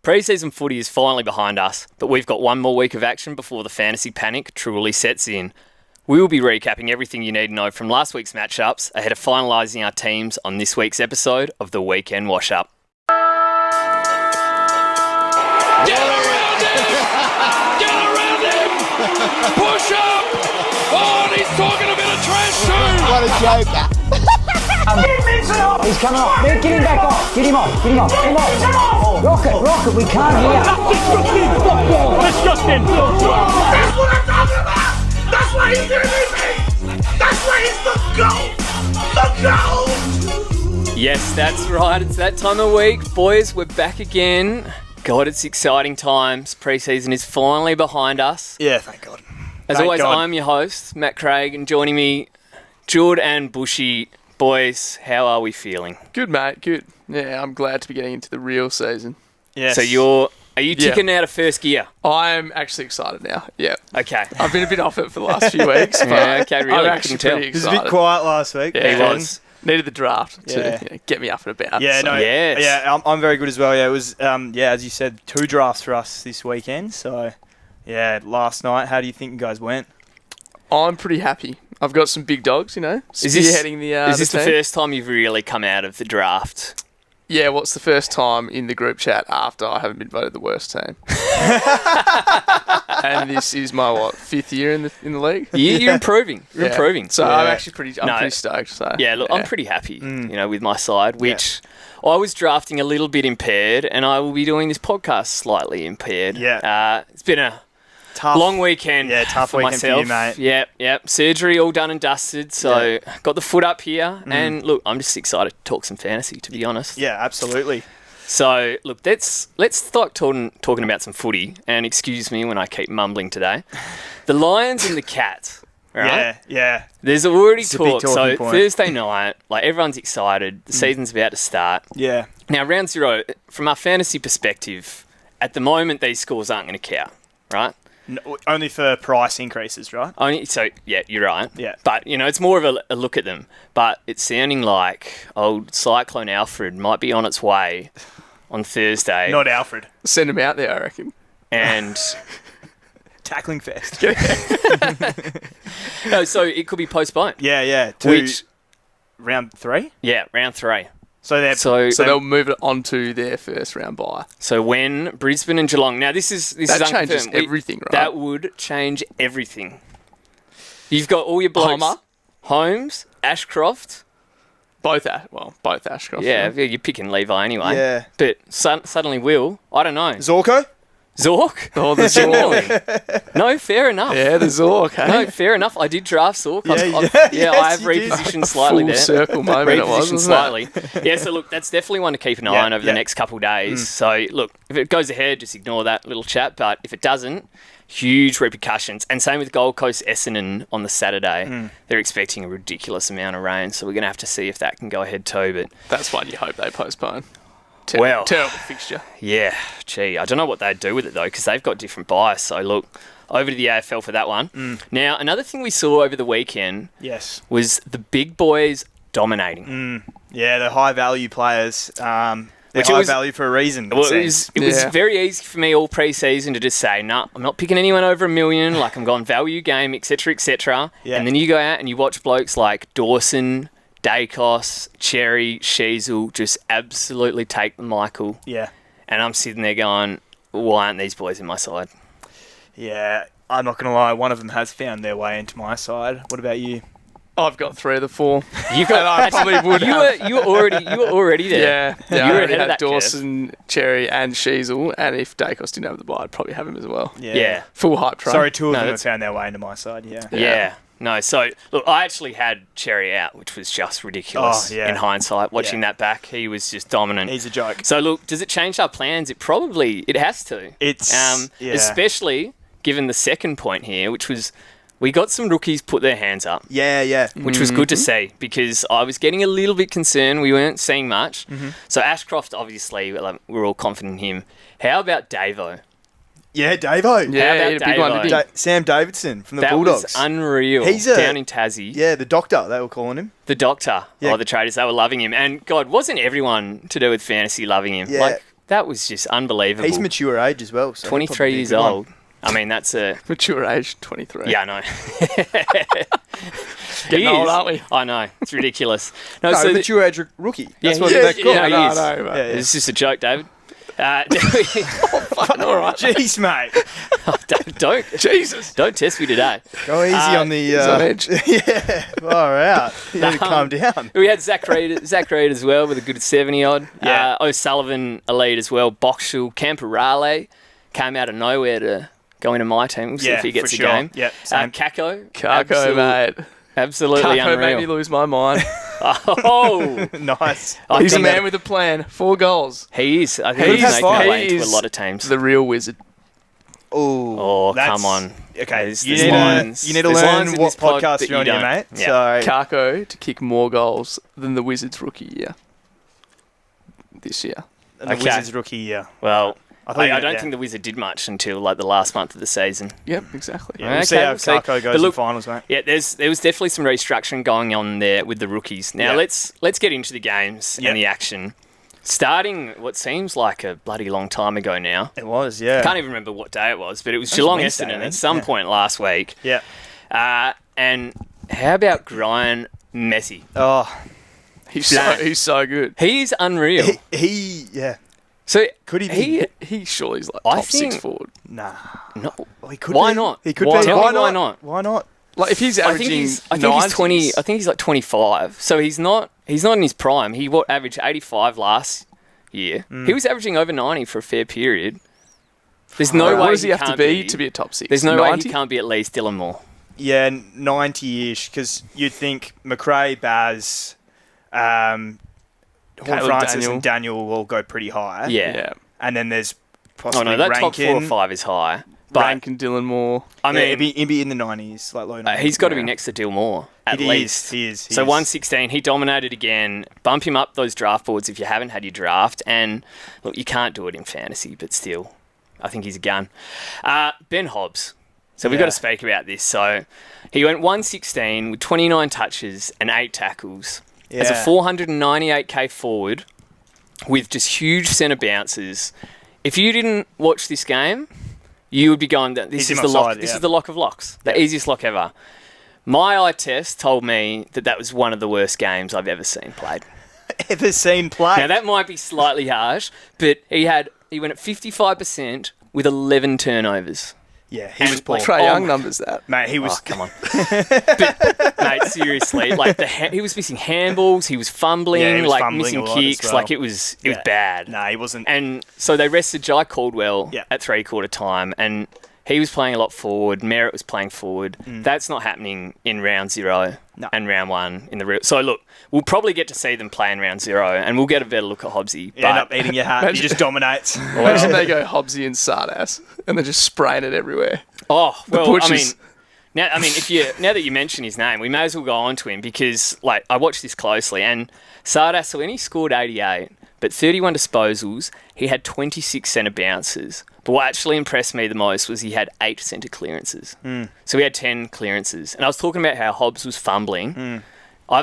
Pre-season footy is finally behind us, but we've got one more week of action before the fantasy panic truly sets in. We will be recapping everything you need to know from last week's matchups ahead of finalising our teams on this week's episode of the Weekend Wash-Up. Get around him! Get around him! Push up! Oh, and he's talking a bit of trash too! What a joker. He's coming off. Get him back off. Get him off. Get him off. Come on. Rocket. We can't hear. Disgusting! That's what I'm talking about! That's why he's doing this! That's why he's the GOAT! The GOAT! Yes, that's right. It's that time of week. Boys, we're back again. God, it's exciting times. Pre-season is finally behind us. Yeah, thank God. As Thank always, God. I'm your host, Matt Craig, and joining me, Jord and Bushy. Boys, how are we feeling? Good, mate. Good. Yeah, I'm glad to be getting into the real season. Yes. So are you ticking out of first gear? I'm actually excited now. Yeah. Okay. I've been a bit off it for the last few weeks, but Yeah, okay, really, I'm I actually couldn't tell. pretty It was a excited. bit quiet last week. Yeah, He was. Needed the draft to Yeah. get me up and about. Yeah, so. no, Yes. yeah, I'm very good as well. Yeah, it was, as you said, 2 drafts for us this weekend. So, yeah, last night, how do you think you guys went? I'm pretty happy. I've got some big dogs, Is this spearheading the Is this the team. first time you've really come out of the draft? Yeah, what's the first time in the group chat after I haven't been voted the worst team? And this is my, 5th year in the league? You're improving. You're Yeah. improving. So Yeah. I'm actually pretty stoked. So Yeah, look, I'm pretty happy, with my side, which I was drafting a little bit impaired, and I will be doing this podcast slightly impaired. Yeah. It's been a Tough. long weekend Yeah, tough for weekend for you, myself. mate. Yep. Surgery all done and dusted, so got the foot up here, and look, I'm just excited to talk some fantasy, to be honest. Yeah, absolutely. So, look, let's start talking about some footy, and excuse me when I keep mumbling today. The Lions and the Cats, right? Yeah. There's already It's a big talk. So talking point. Thursday night, like everyone's excited. The season's about to start. Yeah. Now, round 0, from our fantasy perspective, at the moment these scores aren't going to count, right? No, only for price increases, right? Yeah, you're right. Yeah. But, it's more of a look at them. But it's sounding like old Cyclone Alfred might be on its way on Thursday. Not Alfred. Send him out there, I reckon. And Tackling fest. no, so it could be postponed. Yeah. Which, Round 3? yeah, round 3. So they're... So So they'll move it on to their first round bye. So when Brisbane and Geelong... Now, this is That changes unconfirmed. everything, right? That would change everything. You've got all your blokes. Homer? Holmes, Ashcroft. Both Ashcroft. Yeah, you're picking Levi anyway. Yeah. But suddenly Will, I don't know. Zorko? Zork? Oh, the Zork. No, fair enough. Yeah, the Zork, hey? No, fair enough. I did draft Zork. Yeah, I have yes, you did. repositioned slightly Full there. circle moment it was, Repositioned wasn't slightly. Yeah, so look, that's definitely one to keep an eye on over the yeah. next couple of days. So look, if it goes ahead, just ignore that little chat. But if it doesn't, huge repercussions. And same with Gold Coast Essendon on the Saturday. They're expecting a ridiculous amount of rain, so we're going to have to see if that can go ahead too. But That's one you hope they postpone. Well. Terrible fixture. yeah, gee, I don't know what they'd do with it though, because they've got different bias. So look, over to the AFL for that one. Now, another thing we saw over the weekend Yes. was the big boys dominating. Yeah, the high-value players. They're Which it high was- value for a reason. Well, it was Yeah. very easy for me all pre-season to just say, no, I'm not picking anyone over $1 million, like I'm going value game, etc., etc. Yeah. And then you go out and you watch blokes like Dawson, Dacos, Cherry, Sheasel just absolutely take the Michael. Yeah. And I'm sitting there going, why aren't these boys in my side? Yeah, I'm not going to lie. One of them has found their way into my side. What about you? I've got 3 of the 4. You got, I probably would have. you were already there. Yeah, You I were already ahead of had that curve. Dawson, Cherry, and Sheasel, and if Dacos didn't have the bye, I'd probably have him as well. Yeah. Full hype train. Sorry, 2 of No, them have that's- found their way into my side. Yeah. Yeah. No, so, look, I actually had Cherry out, which was just ridiculous Oh, yeah. in hindsight. Watching Yeah. that back, he was just dominant. He's a joke. So, look, does it change our plans? It has to. It's yeah. Especially given the second point here, which was we got some rookies put their hands up, Yeah. which was good to see because I was getting a little bit concerned. We weren't seeing much. So Ashcroft, obviously, we're all confident in him. How about Davo? Yeah, Davo. Yeah, How he about had a big one, Davo? didn't he? Sam Davidson from the That Bulldogs. was unreal. He's down in Tassie. Yeah, the doctor, they were calling him. The doctor. Yeah. Oh, the traders, they were loving him. And God, wasn't everyone to do with fantasy loving him? Yeah. Like, That was just unbelievable. He's mature age as well. So he'll 23 probably be a years good one. old. I mean, that's a... Mature age, 23. Yeah, I know. Getting He old, is. aren't we? I know. It's ridiculous. No, No, so mature age rookie. That's Yeah, what he they're is. called. Yeah, I he know, is. I know, mate. Yeah, yeah. It's just a joke, David. All right. Jeez, mate. don't Jesus. test me today. Go easy on the... He's on edge. yeah, far out. You need to calm down. We had Zach Reed as well with a good 70 odd. Yeah. O'Sullivan a lead as well. Boxall, Camperale came out of nowhere to go into my team. We'll see if he gets for a sure. game. Yep, same. Kako. Kako, mate. Absolutely Kako made me unreal. lose my mind. Oh, Nice. I He's a think man with a plan. 4 goals. he is. I think He's he's making fine. a way He into a is lot of teams. The real wizard. Oh, that's- come on. Okay, There's you need lines. to There's lines learn in what this pod podcast that you're on you here, don't. mate. Yeah. So, Kako to kick more goals than the Wizards rookie year. This year. the Okay. Wizards rookie year. Well, I thought you I meant- don't yeah. think the Wizard did much until like the last month of the season. Yep, exactly. Yeah, we'll see Okay, how we'll see. Kako But goes in look- finals, mate. Yeah, there was definitely some restructuring going on there with the rookies. Now Yeah. let's get into the games Yeah. and the action. Starting what seems like a bloody long time ago now. It was, yeah. Can't even remember what day it was, but it was was Geelong Wednesday, Essendon I at think. some Yeah. point last week. Yeah. And how about Brian Messi? Oh, He's Blank. so good. He's unreal. yeah. So Could he be? He surely is like I top 6 think- forward. Nah. no, Well, he could Why be. not? He could Why be. not? Why Why not? not? Why not? Like if he's I averaging think he's 20. 90s, I think he's like 25. So he's not in his prime. He averaged 85 last year. He was averaging over 90 for a fair period. There's no way what does he have to can't be to be a top 6? There's no way 90? he can't be at least Dylan Moore. Yeah, 90-ish, because you'd think McRae, Baz, Horn Caleb Francis Daniel. and Daniel will go pretty high. Yeah. Yeah. And then there's Oh possibly no, that top 4 or Rankin. 5 is high. But Rank and Dylan Moore. I Yeah, mean, he'd be in the 90s, like low 90s. he's got to be yeah. next to Dylan Moore at He least. is, he is. So 116, he dominated again. Bump him up those draft boards if you haven't had your draft. And look, you can't do it in fantasy, but still, I think he's a gun. Ben Hobbs. So we've got Yeah. to speak about this. So he went 116 with 29 touches and 8 tackles as a Yeah. 498k forward with just huge centre bounces. If you didn't watch this game, you would be going, this He's is in the my lock. side, This yeah. is the lock of locks, the easiest lock ever. My eye test told me that was one of the worst games I've ever seen played. ever seen play. Now that might be slightly harsh, but he went at 55% with 11 turnovers. yeah, he and was poor. like- Trey Oh Young my- numbers that. Mate, he was... Oh, come on. But, mate, seriously, like he was missing handballs, he was fumbling, Yeah, he was like fumbling missing a lot as kicks, well. like it was Yeah. bad. Nah, he wasn't... And so they rested Jai Caldwell Yeah. at 3/4 time, and he was playing a lot forward. Merritt was playing forward. That's not happening in round 0 No. and round 1 in the real. So look, we'll probably get to see them play in round 0, and we'll get a better look at Hobbsy. You end But up eating your hat. He Imagine- just dominates. Imagine they go Hobbsy and Sardas and they're just spraying it everywhere. oh well, I mean. pushes. Now that you mention his name, we may as well go on to him because, like, I watched this closely, and Sardas, when he scored 88, but 31 disposals, he had 26 centre bounces. But what actually impressed me the most was he had 8 centre clearances. So he had 10 clearances. And I was talking about how Hobbs was fumbling. I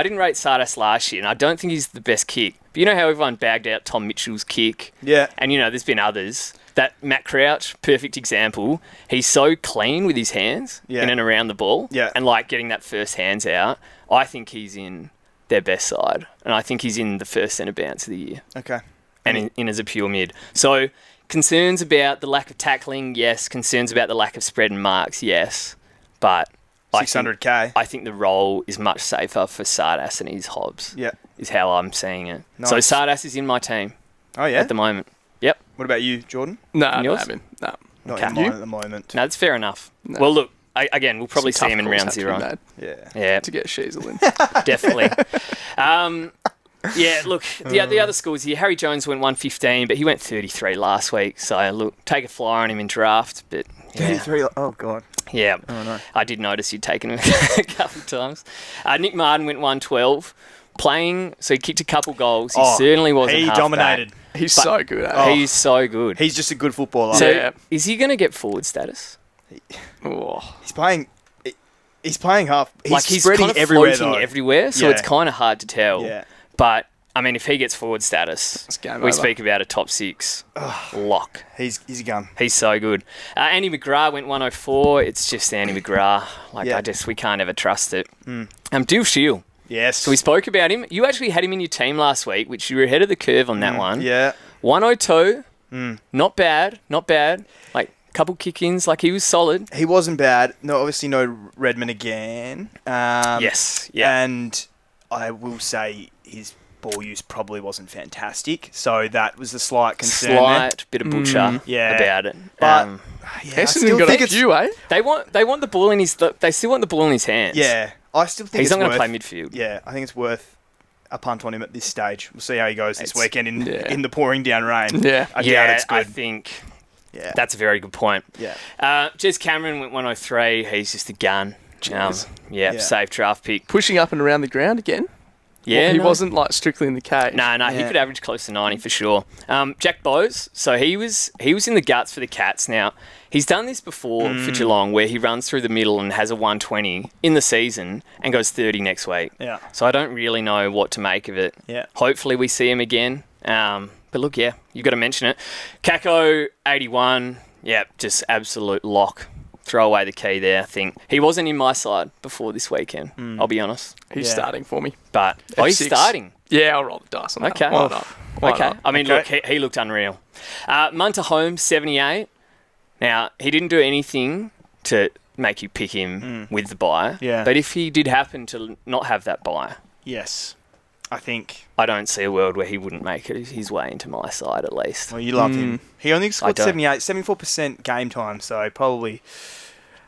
didn't rate Sardas last year, and I don't think he's the best kick. But you know how everyone bagged out Tom Mitchell's kick? Yeah. And, there's been others. That Matt Crouch, perfect example. He's so clean with his hands Yeah. in and around the ball. Yeah. And, like, getting that first hands out. I think he's in their best side. And I think he's in the first centre bounce of the year. Okay. And in as a pure mid. So, concerns about the lack of tackling, yes. Concerns about the lack of spread and marks, yes. But... 600k. I think the role is much safer for Sardas and his Hobbs. Yeah. Is how I'm seeing it. So Nice. Sardas is in my team Oh, yeah? at the moment. Yep. What about you, Jordan? Nah, not Yours? having. Nah. Not Okay. in mine at the moment. No, that's fair enough. No. Well, look, again, we'll probably Some see him in tough calls round have to be 0. made Yeah. Yeah, to get Sheasel in. definitely. Yeah, look, the other schools here, Harry Jones went 115, but he went 33 last week. So, look, take a flyer on him in draft. But, yeah. 33. Oh, God. Yeah, Oh, no. I did notice you'd taken him a couple of times. Nick Martin went 112. Playing, so he kicked a couple goals. He certainly wasn't He halfback. dominated. He's But- so good at Oh. it. He's so good. He's just a good footballer. So, Yeah. is he going to get forward status? Oh. He's playing... He's playing half... He's Like, he's spreading kind of everywhere, floating though. everywhere, so Yeah. it's kind of hard to tell. Yeah. But I mean, if he gets forward status, It's game we over. speak about a top 6 lock. He's a gun. He's so good. Andy McGrath went 104. It's just Andy McGrath. Yeah. We can't ever trust it. Dill Shield. Yes. So we spoke about him. You actually had him in your team last week, which you were ahead of the curve on that one. Yeah. 102. Not bad. Like, couple kick-ins. Like, he was solid. He wasn't bad. No, obviously no Redmond again. Yes. Yeah. And I will say his ball use probably wasn't fantastic. So that was a slight concern there. Slight bit of butcher Yeah. about it. But yeah, I Essendon still got think a it's few, eh? They want the ball in his. They still want the ball in his hands. yeah. I still think He's it's not going to worth- play midfield. Yeah, I think it's worth a punt on him at this stage. We'll see how he goes this It's- weekend in yeah. in the pouring down rain. Yeah. I doubt it's I good. think Yeah. that's a very good point. Yeah. Jez Cameron went 103. He's just a gun. Jeez. Yeah, safe draft pick. Pushing up and around the ground again. Yeah, He no. wasn't like strictly in the cage. No, he Yeah. could average close to 90 for sure. Jack Bowes, so he was in the guts for the Cats. Now, he's done this before for Geelong, where he runs through the middle and has a 120 in the season and goes 30 next week. Yeah. So I don't really know what to make of it. Yeah. Hopefully we see him again. But look, yeah, you've got to mention it. Kako, 81. Yeah, just absolute lock. Throw away the key there, I think. He wasn't in my side before this weekend, I'll be honest. He's Yeah. starting for me. But, he's F6. starting. Yeah, I'll roll the dice on that. Okay. Why not? Why Okay. not? I mean, Okay. look, he looked unreal. Munter Holmes, 78. Now, he didn't do anything to make you pick him with the buy. Yeah. But if he did happen to not have that buy, Yes. I think. I don't see a world where he wouldn't make it his way into my side at least. Well, you love him. He only scored don't. 74% game time, so probably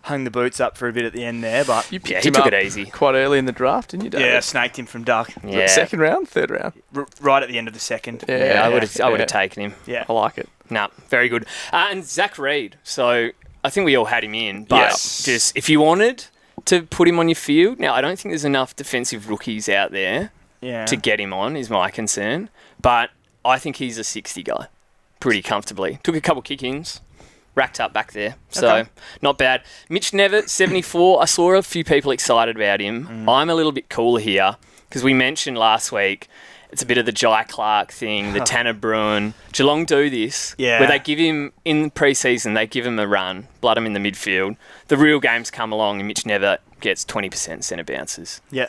hung the boots up for a bit at the end there. But You picked Yeah, he him took up it easy. quite early in the draft, didn't you, David? yeah, snaked him from duck Yeah. Second round, third round. right at the end of the second. Yeah, I would have yeah. taken him. Yeah. I like it. No, very good. And Zach Reed. So I think we all had him in, but Yes. just if you wanted to put him on your field, now I don't think there's enough defensive rookies out there Yeah. to get him on, is my concern. But I think he's a 60 guy pretty comfortably. Took a couple kick-ins, racked up back there. So, Okay. not bad. Mitch Nevitt, 74. I saw a few people excited about him. I'm a little bit cooler here because we mentioned last week it's a bit of the Jai Clark thing, the Tanner Bruin. Geelong do this, Yeah. where they give him, in pre-season, they give him a run, blood him in the midfield. The real games come along and Mitch Nevitt gets 20% centre bounces Yeah.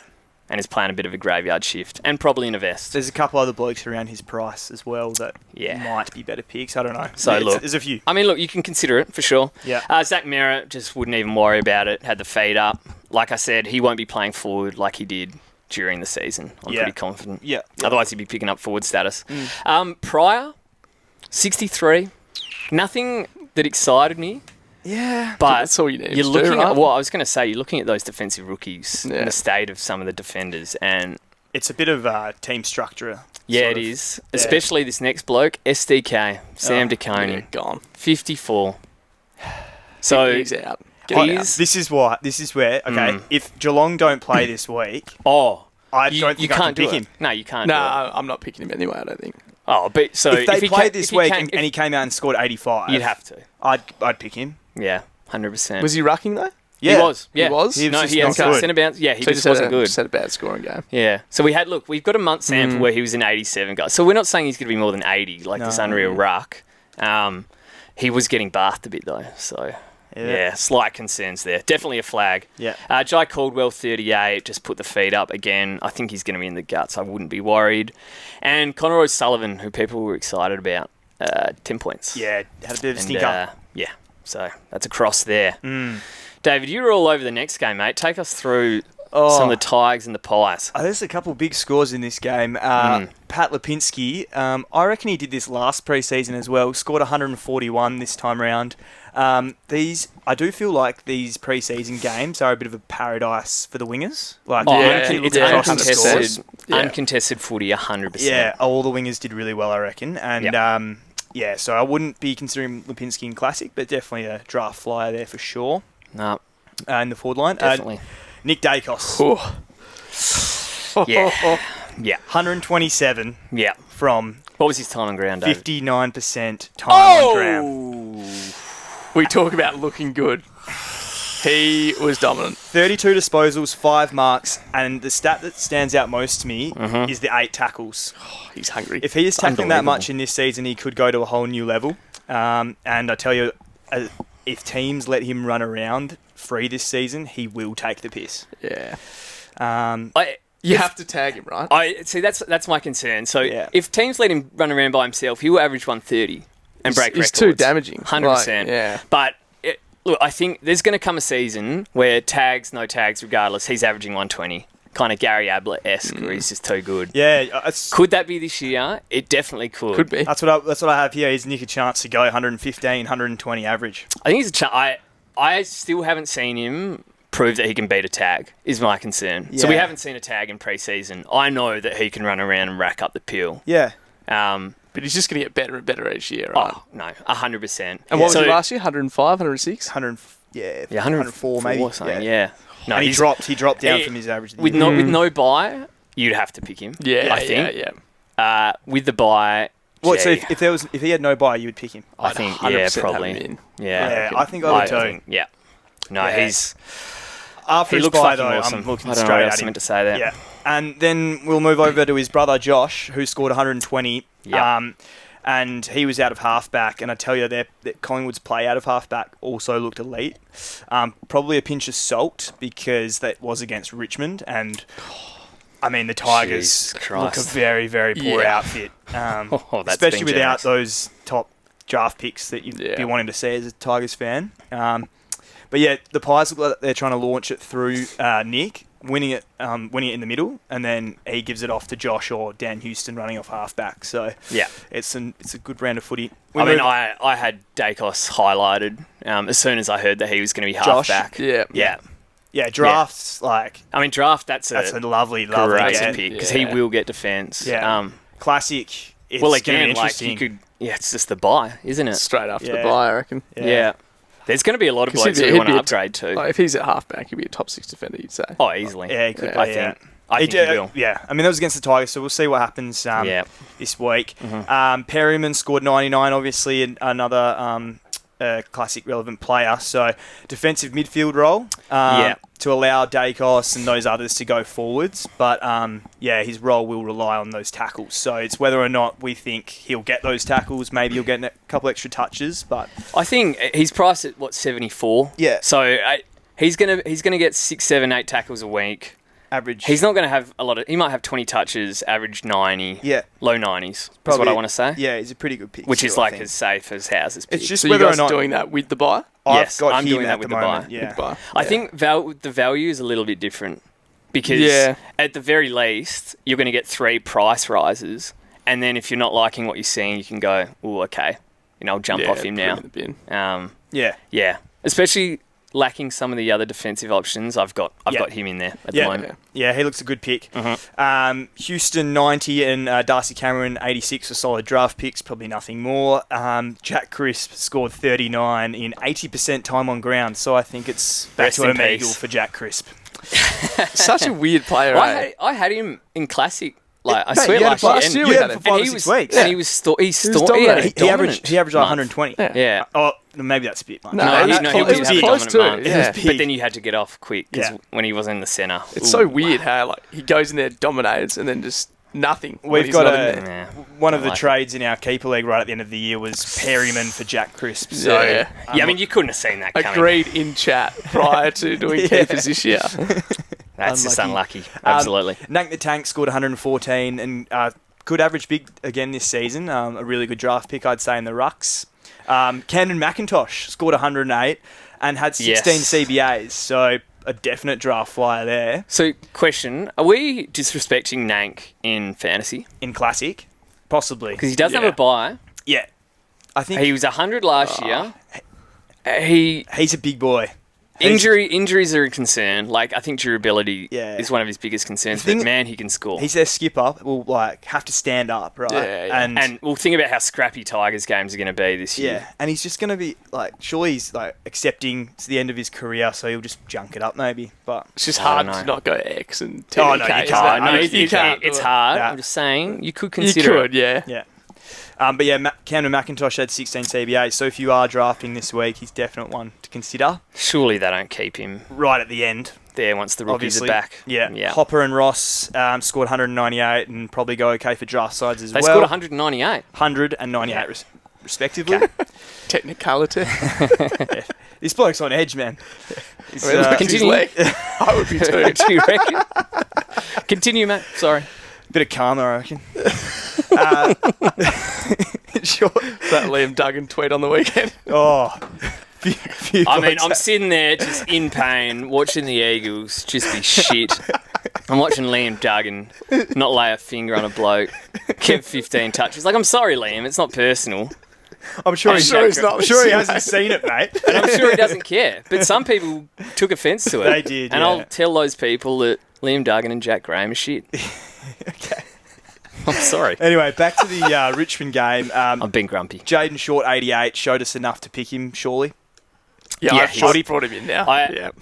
and is playing a bit of a graveyard shift and probably in a vest. There's a couple other blokes around his price as well that Yeah. might be better picks. I don't know. So, It's- look. there's a few. I mean, look, you can consider it for sure. Yeah. Zach Merritt just wouldn't even worry about it. Had the feed up. Like I said, he won't be playing forward like he did during the season. I'm Yeah. pretty confident. Yeah. Otherwise, he'd be picking up forward status. Pryor, 63. Nothing that excited me, Yeah. but That's all you need you're to do, looking right? at. Well, I was going to say you're looking at those defensive rookies Yeah. and the state of some of the defenders, and It's a bit of team structure. yeah, sort it of. is. Especially this next bloke, SDK, Sam Oh, DeConey, Yeah, gone. 54. So He's out. Get he him out. is. This is why. This is where. Okay. If Geelong don't play this week, Oh, I you, don't you think I can can't do pick it. him. No, you can't. No, do it. I'm not picking him anyway, I don't think. Oh, but so If they he played ca- this if he week came- and he came out and scored 85, you'd have to. I'd pick him. Yeah, 100%. Was he rucking though? Yeah. He was. Yeah. He was? He was No, just he had not some good. centre bounce. Yeah, he So just wasn't good. Just had a bad scoring game. Yeah. So we've got a month sample where he was an 87 guy. So we're not saying he's going to be more than 80, like this No. unreal ruck. He was getting bathed a bit though. So yeah, slight concerns there. Definitely a flag. Yeah. Jai Caldwell, 38, just put the feet up again. I think he's going to be in the guts. I wouldn't be worried. And Connor O'Sullivan, who people were excited about, 10 points. Yeah. Had a bit of a And, stinker. yeah, so that's a cross there. David, you were all over the next game, mate. Take us through some of the Tigers and the Pies. There's a couple of big scores in this game. Pat Lipinski, I reckon he did this last pre-season as well. Scored 141 this time round. I do feel like these pre-season games are a bit of a paradise for the wingers. Like, Oh, Yeah, you it's look across the scores. uncontested, Yeah. uncontested footy, 100%. Yeah, all the wingers did really well, I reckon. And Yep. yeah, so I wouldn't be considering Lipinski in Classic, but definitely a draft flyer there for sure. No, In the forward line. definitely. Nick Dacos, Yeah. Yeah. 127 Yeah. from What was his time on ground, David? 59% time on ground. We talk about looking good. He was dominant. 32 disposals, 5 marks, and the stat that stands out most to me is the 8 tackles. He's hungry. If he is tackling that Unbelievable. much in this season, he could go to a whole new level. And I tell you, if teams let him run around free this season, he will take the piss. Yeah. You have to tag him, right? I see. That's my concern. So Yeah. if teams let him run around by himself, he will average 130 and break records. He's too damaging. 100%. Like, yeah. But look, I think there's going to come a season where tags, no tags, regardless, he's averaging 120. Kind of Gary Ablett-esque, where he's just too good. Yeah, Could that be this year? It definitely could. Could be. that's what I have here. He's nick a chance to go 115, 120 average. I think it's I still haven't seen him prove that he can beat a tag, is my concern. So we Yeah. haven't seen a tag in pre-season. I know that he can run around and rack up the peel. Yeah. But he's just going to get better and better each year, right? Oh, no, 100%. And what was So- he last year? 105, 106? 100, Yeah, 104 maybe. or something, yeah. No, And he he's- dropped down he- from his average. with no buy, you'd have to pick him. Yeah, I think. yeah. With the buy, What? So gee, if he had no buy, you would pick him. I think 100% yeah, have probably. him in. Yeah, Yeah, I think I would too. think, yeah. No, Yeah. he's After he his looks buy, fucking though, awesome. I'm looking I don't know straight what at else I him. meant to say there. Yeah. And then we'll move over to his brother Josh, who scored 120. Yeah. And he was out of halfback. And I tell you, that Collingwood's play out of halfback also looked elite. Probably a pinch of salt because that was against Richmond. And I mean, the Tigers Jesus look a Christ. very, very poor Yeah. outfit. Oh, that's especially being without generous. those top draft picks that you'd Yeah. be wanting to see as a Tigers fan. But yeah, the Pies look like they're trying to launch it through Nick, winning it in the middle, and then he gives it off to Josh or Dan Houston running off halfback. So Yeah. it's a good round of footy. I had Dacos highlighted as soon as I heard that he was going to be Josh? halfback. Yeah. Yeah. drafts like I mean, draft, that's a a lovely great get. pick because Yeah. he will get defence. Yeah, classic. It's Well, gonna be again, like interesting. you could, it's just the buy, isn't it? Straight after Yeah. the bye, I reckon. Yeah. There's going to be a lot of 'Cause blokes he'd who be want to a- upgrade too. Like, if he's at halfback, he'd be a top 6 defender, you'd say. Oh, easily. Yeah, he could. Yeah. Play, I think. Yeah. I think he will. Yeah, I mean that was against the Tigers, so we'll see what happens Yeah. this week. Perryman scored 99, obviously another classic relevant player. So defensive midfield role to allow Dacos and those others to go forwards. But his role will rely on those tackles. So it's whether or not we think he'll get those tackles. Maybe he'll get a couple extra touches, but I think he's priced at 74. Yeah. So he's gonna get 6, 7, 8 tackles a week. average. He's not gonna have a lot of. He might have 20 touches, average 90. Yeah. Low 90s. Is Probably- what I want to say. Yeah, he's a pretty good pick. Which still, is I like think. as safe as House's pick. It's just So you whether or guys not doing that with the bye? I've Yes, got I'm him doing at that with the moment. buy. Yeah. With the bye. I think the value is a little bit different because Yeah. at the very least you're going to get 3 price rises, and then if you're not liking what you're seeing, you can go, oh, okay, I'll jump off him put now. in the bin. Yeah. Yeah, especially lacking some of the other defensive options. I've got him in there at the moment. Yeah, he looks a good pick. Houston 90 and Darcy Cameron 86 are solid draft picks, probably nothing more. Jack Crisp scored 39 in 80% time on ground, so I think it's back Rest to in Omegle peace. for Jack Crisp. Such a weird player, eh? I had him in classic. Like I Mate, swear, you had last him year, last year we you had had him him. for 5 or and he 6 was, weeks. and he was dominant. He averaged 120. Yeah. Oh, maybe that's a bit much. No, No, it was he close- was it was having a close dominant too. moment. Yeah. It was But then you had to get off quick because Yeah. when he was in the centre. It's so weird how he goes in there, dominates, and then just nothing. when We've he's got not in there. one of the like it. trades in our keeper league right at the end of the year was Perryman for Jack Crisp. So Yeah. Yeah, I mean, you couldn't have seen that coming. Agreed in chat prior to doing keepers this year. That's just Unlucky. unlucky. Absolutely. Nank the Tank scored 114 and could average big again this season. A really good draft pick, I'd say, in the rucks. Camden McIntosh scored 108 and had 16 Yes. CBAs, so a definite draft flyer there So, question: are we disrespecting Nank in fantasy in Classic. Possibly. because he doesn't Yeah. have a buy? Yeah. I think He was 100 last year. He he's a big boy. injuries are a concern. Like I think durability Yeah. is one of his biggest concerns. The thing- But man, he can score. He's their skipper. Will have to stand up, right? Yeah. And we'll think about how scrappy Tigers games are going to be this year. yeah, and he's just going to be surely he's accepting it's the end of his career, so he'll just junk it up maybe. But It's just I hard don't to know. not go X and TDK. Oh, no, you isn't can't. it? No, You can't do it's it. hard. Yeah. I'm just saying you could You consider could, it. yeah. yeah. But yeah, Camden McIntosh had 16 CBAs, so if you are drafting this week, he's definitely one to consider. Surely they don't keep him Right at the end, there once the rookies obviously. are back. Yeah. Hopper and Ross scored 198 and probably go okay for draft sides as They well. scored 198. 198 respectively. Technicality. This bloke's on edge, man. He's, I mean, look at his continue. leg. I would be too. Do you reckon? Continue, Matt. Sorry. bit of karma, I reckon. Sure. That Liam Duggan tweet on the weekend. Oh. I mean, I'm sitting there just in pain, watching the Eagles just be shit. I'm watching Liam Duggan not lay a finger on a bloke, kept 15 touches. Like, I'm sorry, Liam, it's not personal. I'm sure, he's not I'm sure he hasn't seen it, mate. And I'm sure he doesn't care. But some people took offence to it. They did, And yeah. I'll tell those people that Liam Duggan and Jack Graham are shit. Okay. I'm sorry. Anyway, back to the Richmond game. I'm being grumpy. Jaden Short, 88, showed us enough to pick him, surely. Yeah, Yeah, I he's- I brought him in now.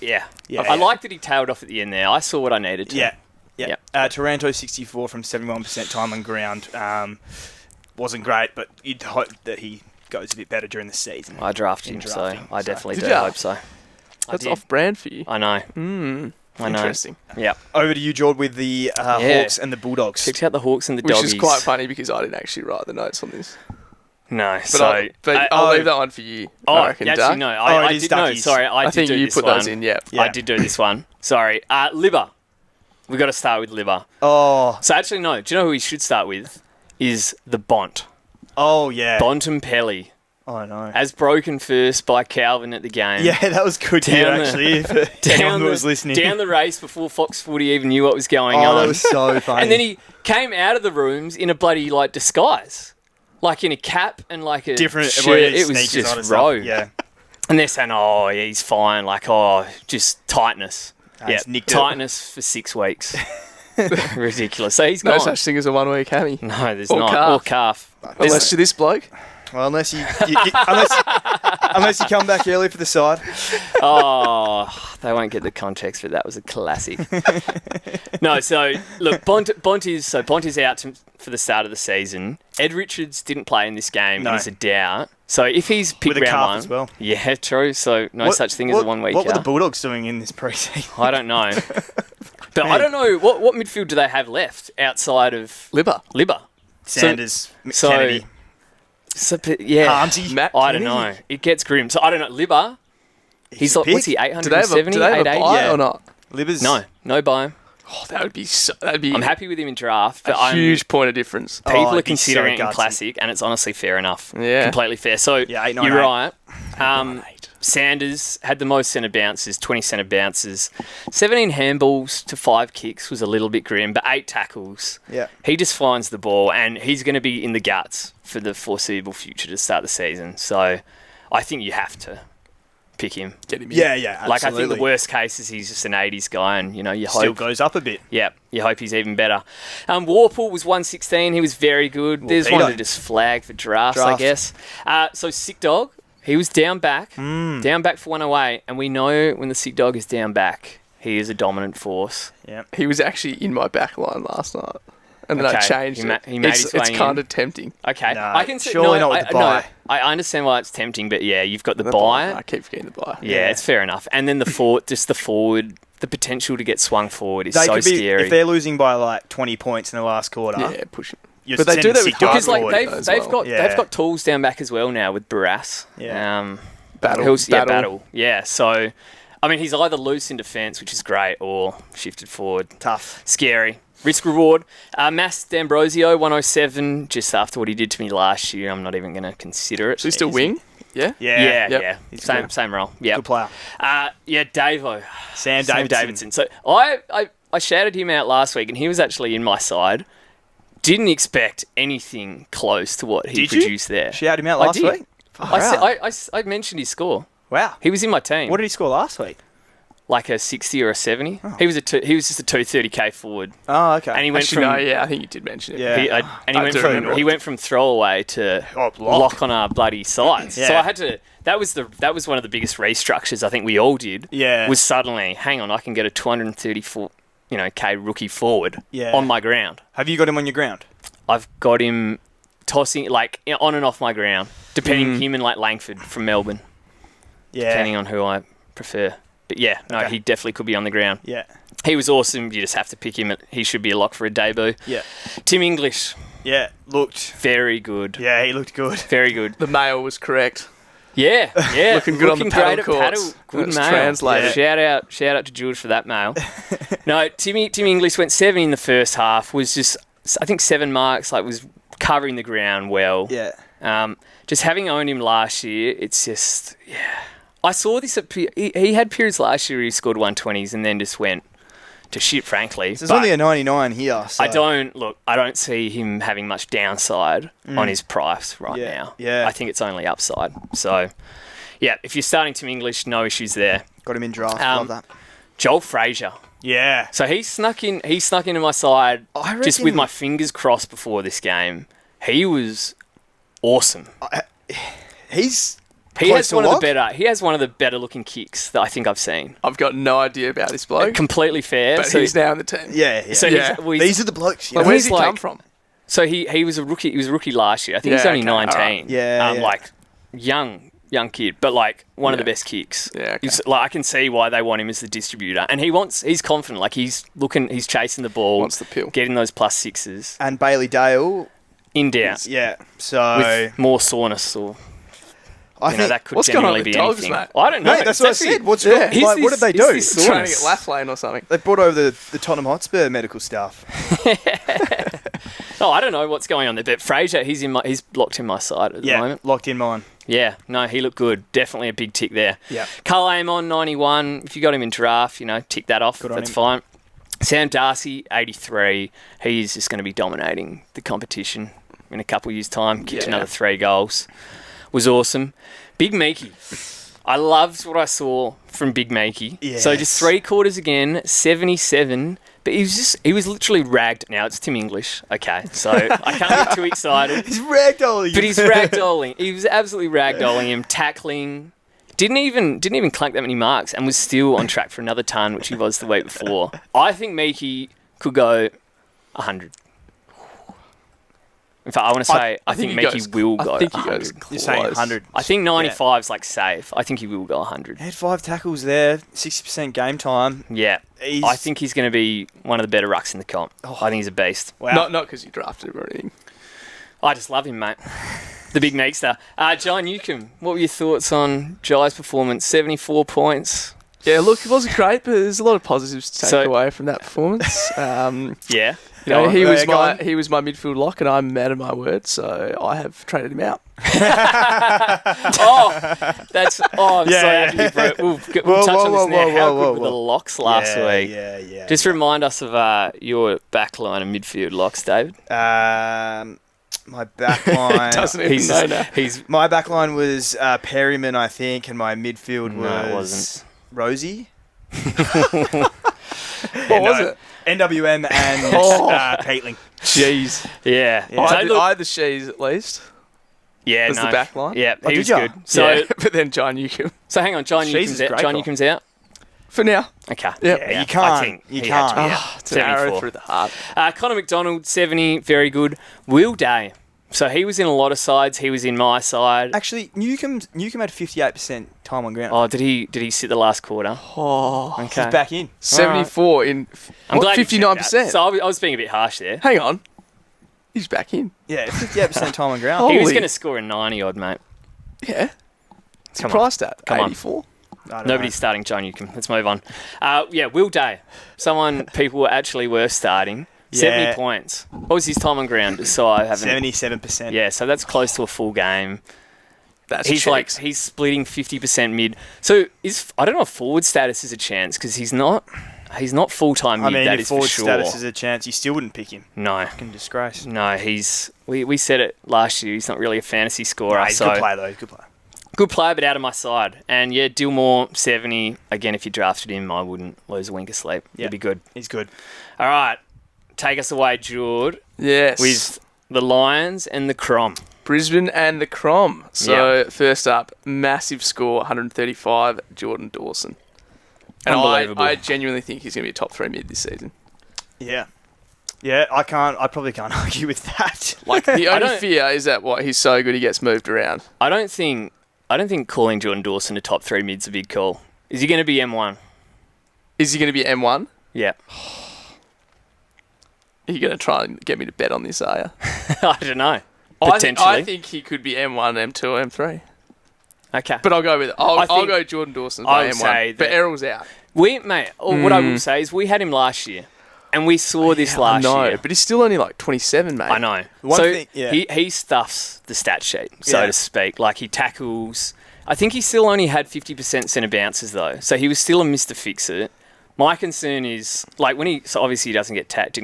Yeah. Yeah. I like that he tailed off at the end there. I saw what I needed to. Yeah. Taranto, 64 from 71% time on ground. Wasn't great, but you'd hope that he goes a bit better during the season. I drafted In him, drafting, so I definitely Did do ya? hope so. That's did. off brand for you. I know. I know. Interesting. Yeah. Over to you, Jord, with the Hawks and the Bulldogs. Checked out the Hawks and the Which Doggies. is quite funny because I didn't actually write the notes on this. No, But, so... I'll leave that one for you. I reckon, actually, Doug. no. Oh, I it is did, no, Duckies. sorry. I did think do you this put one. those in, yeah. Yeah. I did do this one. Sorry. Libba. We got to start with Libba. Oh, So actually, no. Do you know who we should start with? Is the Bont. yeah. Bontempelli. Oh, no. As broken first by Calvin at the game. Yeah, that was good to hear, Down the- actually, for anyone who was listening. Down the race before Fox Footy even knew what was going Oh, on. that was so funny. And then he came out of the rooms in a bloody, like, disguise. Like in a cap and like a different shirt. well, yeah, It was sneakers on just and stuff. rogue. Yeah. And they're saying, oh, yeah, he's fine. Like, oh, just tightness. He's nicked it. tightness for 6 weeks. Ridiculous. So he's No gone. such thing as a one-week hammy. No, there's Or not. calf. Or calf. Unless you're this bloke. Well, unless you unless you come back early for the side. Oh, they won't get the context, but that was a classic. No, so look, Bont is out for the start of the season. Ed Richards didn't play in this game. No. He's a doubt. So if he's picked With a round calf one, as well. yeah, true. So no such thing as a 1 week. What were the Bulldogs doing in this preseason? I don't know. But I don't know what midfield do they have left outside of Libba. Libba. Sanders, so- Kennedy, So, yeah, Harmsy. Matt I don't Kennedy? know. It gets grim. So I don't know. Libba, he's like, a what's he, pick. Do they have a, 870, do they have a 880? buy Yeah. or not? Libbers. No buy him. Oh, that'd be I'm happy with him in draft, but a huge point of difference. people are it'd be so considering it in gutsy. classic, and it's honestly fair enough. Yeah. Completely fair. So Yeah, 898. you're right. Sanders had the most centre bounces, 20 centre bounces. 17 handballs to 5 kicks was a little bit grim, but 8 tackles. Yeah. He just finds the ball, and he's going to be in the guts for the foreseeable future to start the season. So I think you have to pick him. Get him in. Yeah, absolutely. Like, I think the worst case is he's just an 80s guy, and, you know, you Still hope... goes up a bit. Yeah, you hope he's even better. Warple was 116. He was very good. There's Peter. one to just flag for drafts, I Draft. guess. So Sick Dog, he was down back for 108, and we know when the Sick Dog is down back, he is a dominant force. Yeah. He was actually in my back line last night. And then I Okay, changed he ma- it. he made it's his way it's in. kind of tempting. Okay, No, I can see. surely no, not with the no, bye. I understand why it's tempting, but yeah, you've got the I buy. keep forgetting the buy. Yeah, it's fair enough. And then the forward, the potential to get swung forward is They so could be, scary. if they're losing by like 20 points in the last quarter. Yeah, push it. You're But they do sending that with Sick Dog Because like forward. as they've well. got Yeah. they've got tools down back as well now with Barras. Yeah. Battle. Battle. Yeah. So, I mean, he's either loose in defence, which is great, or shifted forward. Tough. Scary. Risk reward. Mass D'Ambrosio 107. Just after what he did to me last year, I'm not even going to consider it. So he's still wing? Yeah? Yeah. Yeah. He's Same role. Yeah. Good player. Davo. Sam Sam Davidson. So I shouted him out last week, and he was actually in my side. Didn't expect anything close to what he Did you? produced there. Shout him out I last did. week? I mentioned his score. Wow. He was in my team. What did he score last week? Like a 60 or a 70. He was just a 230k forward, Oh, okay. and he went Actually, from no, yeah, I think you did mention it. Yeah. he went from throwaway to Oh, lock on our bloody sides. So Yeah. I had to. That was one of the biggest restructures I think we all did. Yeah. Was suddenly, hang on, I can get a 234, k rookie forward Yeah. on my ground. Have you got him on your ground? I've got him tossing, like, on and off my ground, depending him and, like, Langford from Melbourne, depending on who I prefer. But, yeah, no, he definitely could be on the ground. Yeah. He was awesome. You just have to pick him. He should be a lock for a debut. Yeah. Tim English, Yeah. Looked. very good. Yeah, he looked good. Very good. The mail was correct. Yeah. Looking good on the great paddle at courts. Good That's mail. translated. Shout out to George for that mail. No, Tim English went 7 in the first half. Was just, I think, 7 marks. Like, was covering the ground well. Yeah. Just having owned him last year, it's just, I saw this he had periods last year where he scored 120s and then just went to shit, frankly. There's only a 99 here. So. I don't see him having much downside on his price now. Yeah. I think it's only upside. So, yeah, if you're starting Tim English, no issues there. Got him in draft. Love that. Joel Frazier. Yeah. So he snuck into my side I just reckon- with my fingers crossed before this game. He was awesome. He's He close has to one of lock? the better looking kicks that I think I've seen. I've got no idea about this bloke, Completely fair. but So he's now in the team. Yeah. So Yeah. These are the blokes. You Like, know? where's he like- come from? So he was a rookie. He was a rookie last year. I think he's Yeah, only okay, 19. alright. Yeah, yeah. Like young kid, but like one of the Yeah. best kicks. Yeah, okay. Like I can see why they want him as the distributor, and he's confident. Like he's chasing the ball, Wants the pill. getting those plus sixes And Bailey Dale. in doubt Yeah. So with more soreness or. I You know, think that could what's going on genuinely with be Dogs, anything. mate? I don't know. Mate, that's what I said. What's yeah. like, what did they do? Is Trying this to soreness? get laugh lane or something. They brought over the Tottenham Hotspur medical staff. Oh, I don't know what's going on there, but Frazier, he's locked in my side at the moment. Locked in mine. Yeah, no, he looked good. Definitely a big tick there. Yeah. Carl Amon, 91. If you got him in draft, tick that off. Good on That's him. fine. Sam Darcy, 83. He's just going to be dominating the competition in a couple of years' time. Kicked another 3 goals. Was awesome. Big Meekie. I loved what I saw from Big Meekie. So just Yes. 3 quarters again, 77. But he was literally ragged. Now it's Tim English, okay? So I can't get too excited. He's ragdolling. But he's ragdolling. He was absolutely ragdolling him, tackling. Didn't even clank that many marks, and was still on track for another ton, which he was the week before. I think Meekie could go 100. In fact, I want to say I think Meekie will go. I think he 100. goes close. You're saying 100. I think 95 is like safe. I think he will go 100. He had 5 tackles there, 60% game time. Yeah, He's- I think he's going to be one of the better rucks in the comp. I think he's a beast. Wow. Not because you drafted him or anything. I just love him, mate. The big Meekster. Jai Newcomb, what were your thoughts on Jai's performance? 74 points. Yeah, look, it wasn't great, but there's a lot of positives to take So- away from that perforance. Yeah. You know, he Go was on. he was my midfield lock, and I'm a man of my word, so I have traded him out. I'm so Yeah. happy, bro. We'll touch Whoa, on this whoa, now. whoa, How whoa, good were the whoa. locks last week? Yeah. Just remind us of your backline and midfield locks, David. My backline. Doesn't even know now. He's My backline was Perryman, I think, and my midfield was No, it wasn't. Rosie. What was it? NWM and Oh. Peatling. Jeez. yeah. I So had, look- I had the Shees at least. yeah, was no. the back line? Yeah, Oh, he did was ya? good. So Yeah, but then John Newcomb. so hang on, John She's Newcomb's a out. great John call. Newcomb's out. For now. Okay. Yep. Yeah, you I can't. think You he had to can't. be out. Ah, it's an arrow 74. through the heart. Connor McDonald, 70, very good. Will Day. So he was in a lot of sides. He was in my side. Actually, Newcomb had 58% time on ground. Oh, did he sit the last quarter? Oh, Okay. He's back in. 74 in I'm glad you checked 59%. that. So I was being a bit harsh there. Hang on. He's back in. Yeah, 58% time on ground. Oh. He was Holy- going to score a 90 odd, mate. Yeah. It's Come on. priced at Come on. 84. I don't Nobody's starting John Newcomb. Let's move on. Will Day. Someone people actually were starting. 70 Yeah. points. What was his time on ground? So I know. haven't. 77%. Yeah, so that's close to a full game. That's He's cheeks. he's splitting 50% mid. So I don't know if forward status is a chance because he's not full time mid. I mean, that if is for forward sure. status is a chance, you still wouldn't pick him. No, Fucking disgrace. no, we said it last year. He's not really a fantasy scorer. Nah, he's so a good player, though. He's a good player. good player, but out of my side. And yeah, Dillmore 70. Again, if you drafted him, I wouldn't lose a wink of sleep. Yeah. He'd be good. He's good. All right, take us away, Jord, Yes. with the Lions and the Crom. Brisbane and the Crom. So first up, massive score, 135, Jordan Dawson. And Unbelievable. I genuinely think he's going to be a top 3 mid this season. Yeah. Yeah, I probably can't argue with that. Like the only don't- fear is that he's so good he gets moved around. I don't think calling Jordan Dawson a top 3 mid's a big call. Is he going to be M1? Is he going to be M1? Yeah. Are you going to try and get me to bet on this, are you? I don't know. I Potentially. think he could be M1, M2, M3. Okay. But I'll go with it. I'll think- go Jordan Dawson I by would M1. say But that- Errol's out. What I will say is we had him last year, and we saw this last year. but he's still only like 27, mate. I know. One so thing- yeah. he stuffs the stat sheet, so Yeah. to speak. Like he tackles. I think he still only had 50% centre bounces though, so he was still a Mr. Fix-It. My concern is like so obviously he didn't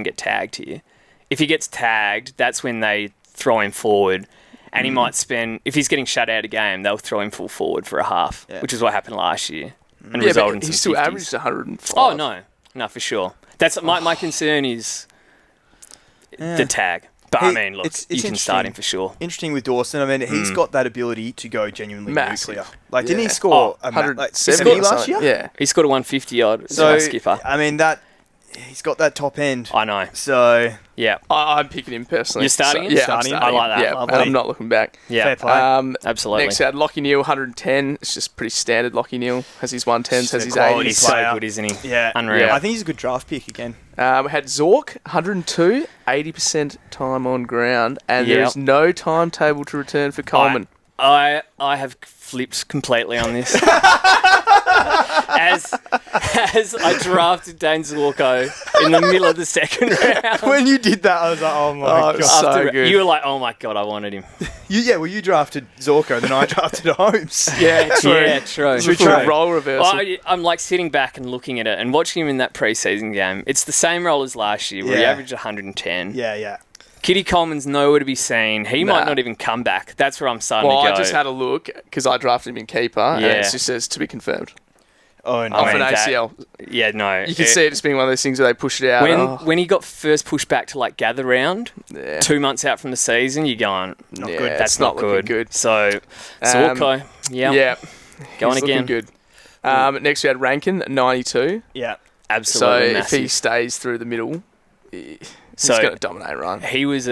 get tagged here. If he gets tagged, that's when they throw him forward, and he might spend. If he's getting shut out a game, they'll throw him full forward for a half, which is what happened last year, and Yeah, resulted in but some he still 50s. averaged 105. Oh no, for sure. That's my concern is the tag. But I mean, look, it's you can start interesting. him for sure. Interesting with Dawson. I mean, he's got that ability to go genuinely Massive. nuclear. Like, didn't he Yeah. score Oh, a 70 70 last year? Yeah. He scored a 150 odd So, skipper. I mean, he's got that top end. I know. So, Yeah. I'm picking him personally. You're starting him? Yeah, Starting him? I'm I starting like that. Yeah, Lovely. and I'm not looking back. Yeah. fair play. Absolutely. Next, we had Lockie Neal, 110. It's just pretty standard. Lockie Neal has his 110s, has a his quality 80s. He's so player. good, isn't he? yeah. Unreal. I think he's a good draft pick again. We had Zork, 102, 80% time on ground, and there Yep. is no timetable to return for Coleman. I have flipped completely on this. as I drafted Dane Zorko in the middle of the second round. When you did that, I was like, oh my god. so good. You were like, oh my God, I wanted him. You drafted Zorko, then I drafted Holmes. Yeah, true. Yeah, true. It's a True. full role reversal. I'm like sitting back and looking at it and watching him in that preseason game. It's the same role as last year where he Yeah. averaged 110. Yeah. Kitty Coleman's nowhere to be seen. He Nah. might not even come back. That's where I'm starting Well, to go. I just had a look because I drafted him in keeper, and Yeah. it just says to be confirmed. Oh, no. Off mean, an that- ACL. yeah, no. You can see it just being one of those things where they push it out. When he got first pushed back to like gather round, Yeah. 2 months out from the season, you're going, Not Yeah, good. it's that's not not looking good. good. So, Zorko, Yeah. going He's looking again. good. Next we had Rankin, 92. Yeah. So Absolutely if massive. he stays through the middle, he's So- going to dominate run. he was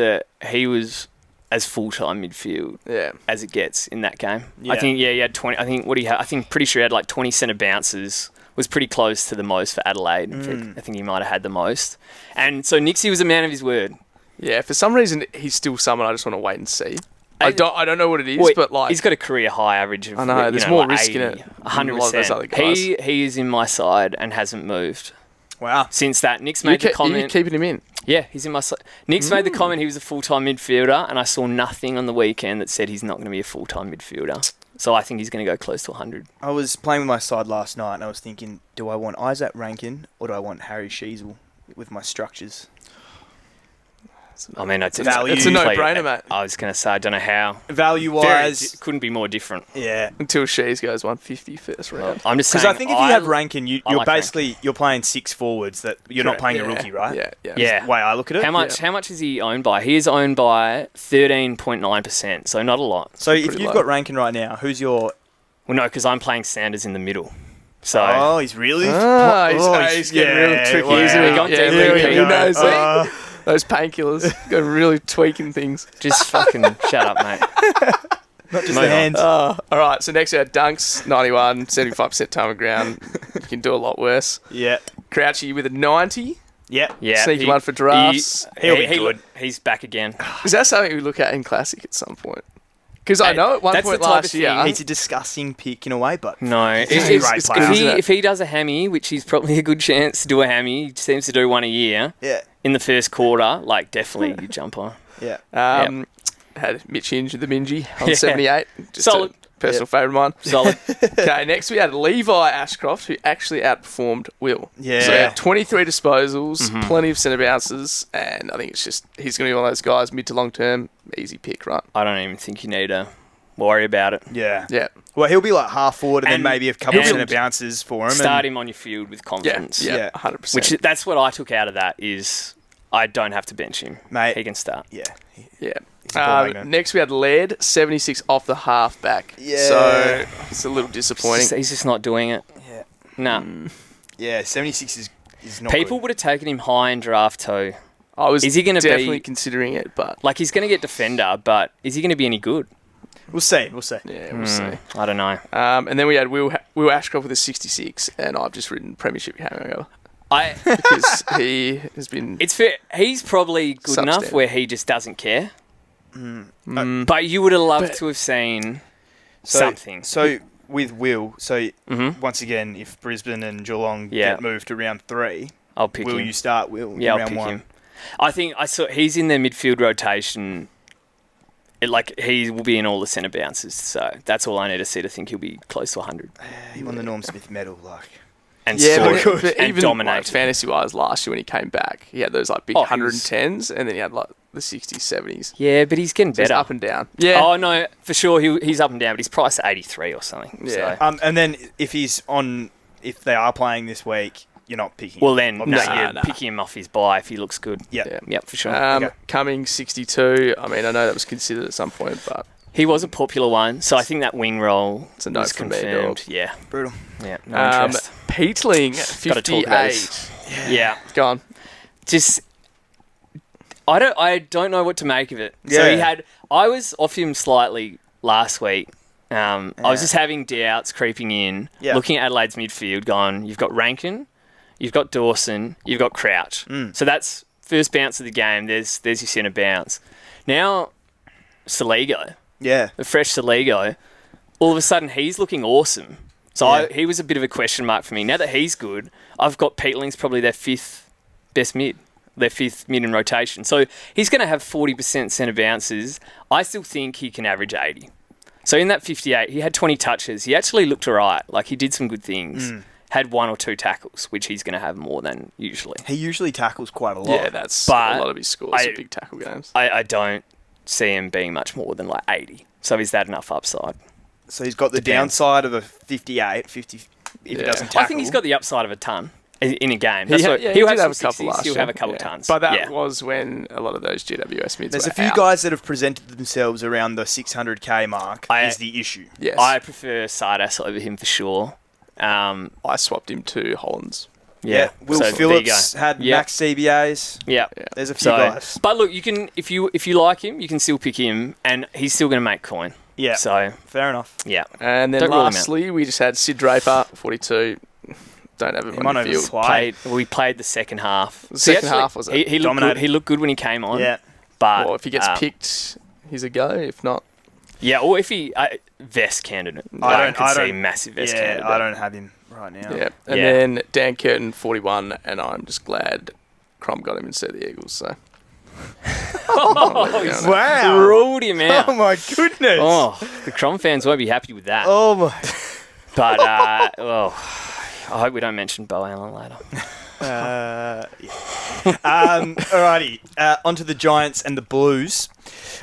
as full-time midfield Yeah. as it gets in that game. Yeah. I think he had 20. I think what he had. I think pretty sure he had like 20 centre bounces. Was pretty close to the most for Adelaide. In fact, I think he might have had the most. And so Nixie was a man of his word. Yeah, for some reason he's still someone I just want to wait and see. I don't know what it is, Well, but like he's got a career high average of I know, there's more risk in it than a lot of those 100%. other guys. He is in my side and hasn't moved Wow. since that. Nick's you're, made the you're comment. keeping him in. Yeah, he's in my side. Nick's made the comment he was a full-time midfielder, and I saw nothing on the weekend that said he's not going to be a full-time midfielder. So I think he's going to go close to 100. I was playing with my side last night and I was thinking, do I want Isaac Rankin or do I want Harry Sheasel with my structures? I mean, it's Value. It's a no-brainer, mate. I was going to say, I don't know how. Value-wise, Couldn't be more different. yeah. Until Shees goes 150 first round. I'm just saying. Because I think if you have Rankin, I you're like basically you're playing 6 forwards that you're not playing a Yeah, rookie, right? Yeah. Yeah. The way I look at it. How much is he owned by? He is owned by 13.9%, so not a lot. So if Pretty you've low. got Rankin right now, who's your? Well, no, because I'm playing Sanders in the middle. So Oh, he's really. He's getting really tricky, wow. isn't he? We're going Yeah, deep really, into he it. knows it. Those painkillers go really tweaking things. just fucking shut up, mate. Not just Move the on. hands. All right, so next we had Dunks, 91, 75% time of ground. You can do a lot worse. Yeah. Crouchy with a 90. Yeah. Yeah, Sneaky one for drafts. He'll be good. He's back again. Is that something we look at in Classic at some point? Because I know at one That's point the type last of year... thing- He's a disgusting pick in a way, but No, He's a great player, isn't it? if he does a hammy, which he's probably a good chance to do a hammy, he seems to do one a year yeah. in the first quarter. Like definitely you jump on. Yeah. Had Mitch Hinge with the Mingy on Yeah. 78. Just Solid. a personal favourite of mine. Solid. Okay, next we had Levi Ashcroft, who actually outperformed Will. Yeah. So he had 23 disposals, plenty of centre bounces, and I think it's just, he's going to be one of those guys, mid to long term, easy pick, right? I don't even think you need to worry about it. Yeah. Yeah. Well, he'll be like half forward and then And- maybe a couple of and centre bounces for him. Start and, him on your field with Yeah, confidence. yeah, 100%. Which that's what I took out of that is I don't have to bench him. Mate. He can start. Yeah. yeah. a ball magnet. Next we had Laird, 76 off the halfback. Yeah. So it's a little disappointing. He's just not doing it. Yeah. No. Yeah, 76 is not People good. would have taken him high in draft too. I was Is he gonna definitely be- considering it, but Like, he's going to get defender, but is he going to be any good? We'll see. We'll see. yeah, we'll see. I don't know. And then we had Will Ashcroft with a 66, and I've just written Premiership hangover because he has been. It's fair. He's probably good enough Substandard. where he just doesn't care. But you would have loved to have seen something. So with Will, Mhm. once again, if Brisbane and Geelong Yeah. get moved to round 3, I'll pick will him. you start Will Yeah, in I'll round pick 1? him. I think I saw he's in their midfield rotation. He will be in all the centre bounces, so that's all I need to see to think he'll be close to 100 He won the Norm Smith medal, like. and Yeah, score but and even dominate. fantasy wise, last year when he came back, he had those like big Oh, he 110s, and then he had like the 60s, 70s. Yeah, but he's getting So he's better. up and down. Yeah. Oh no, for sure he's up and down, but he's priced at 83 or something. Yeah. So. And then if they are playing this week, you're not picking. Well then, obviously. you're nah. picking him off his bye if he looks good. Yeah. Yeah. Yep, for sure. Okay. Coming 62. I mean, I know that was considered at some point, but He was a popular one, so I think that wing role It's a no was from me, confirmed. dog. Yeah, Brutal. yeah, no interest. Peatling Gotta talk about 58. Yeah, Go on. just I don't know what to make of it. So Yeah. I was off him slightly last week. I was just having doubts creeping in, Yeah. looking at Adelaide's midfield, going, you've got Rankin, you've got Dawson, you've got Crouch. So that's first bounce of the game. There's your centre bounce. Now, Saligo, Yeah. the fresh Saligo, all of a sudden he's looking awesome. So Yeah. he was a bit of a question mark for me. Now that he's good, I've got Peatling's probably their fifth best mid. Their fifth mid in rotation. So he's going to have 40% centre bounces. I still think he can average 80. So in that 58, he had 20 touches. He actually looked all right. Like, he did some good things. Had 1 or 2 tackles, which he's going to have more than usually. He usually tackles quite a lot. Yeah, that's But a lot of his scores I- are big tackle games. I don't see him being much more than like 80. So is that enough upside? So he's got the Depends. downside of a 58, 50 if he Yeah. doesn't tackle. I think he's got the upside of a ton in a game. He That's had- what, yeah, he he'll did have have a some couple 60s, last he'll year. have a couple Yeah. tons. But that yeah. was when a lot of those GWS mids There's were a few out. guys that have presented themselves around the 600k mark I- is the issue. Yes. I prefer Sardas over him for sure. I swapped him to Hollands. Yeah. Will So there you Phillips go. had Yeah. max CBAs. Yeah. There's a few So, guys. but look, you can if you like him, you can still pick him, and he's still going to make coin. Yeah. So Fair enough. yeah. And then Don't rule him out. lastly, we just had Sid Draper, 42. Don't have him He on might the not even field. play. We played the second half. The second half, was it? He looked good. Dominated. He looked good when he came on. Yeah. But Well, if he gets picked, he's a go. If not, yeah, or if he vest candidate, I could see don't massive vest Yeah, candidate. I don't have him right now. yeah. And Yeah. then Dan Curtin, 41, and I'm just glad Crom got him instead of the Eagles. So Oh, he's Wow. ruled him out. Oh my goodness. Oh, the Crom fans won't be happy with that. Oh my. But well, I hope we don't mention Bo Allen later. Yeah. Alrighty. Onto the Giants and the Blues.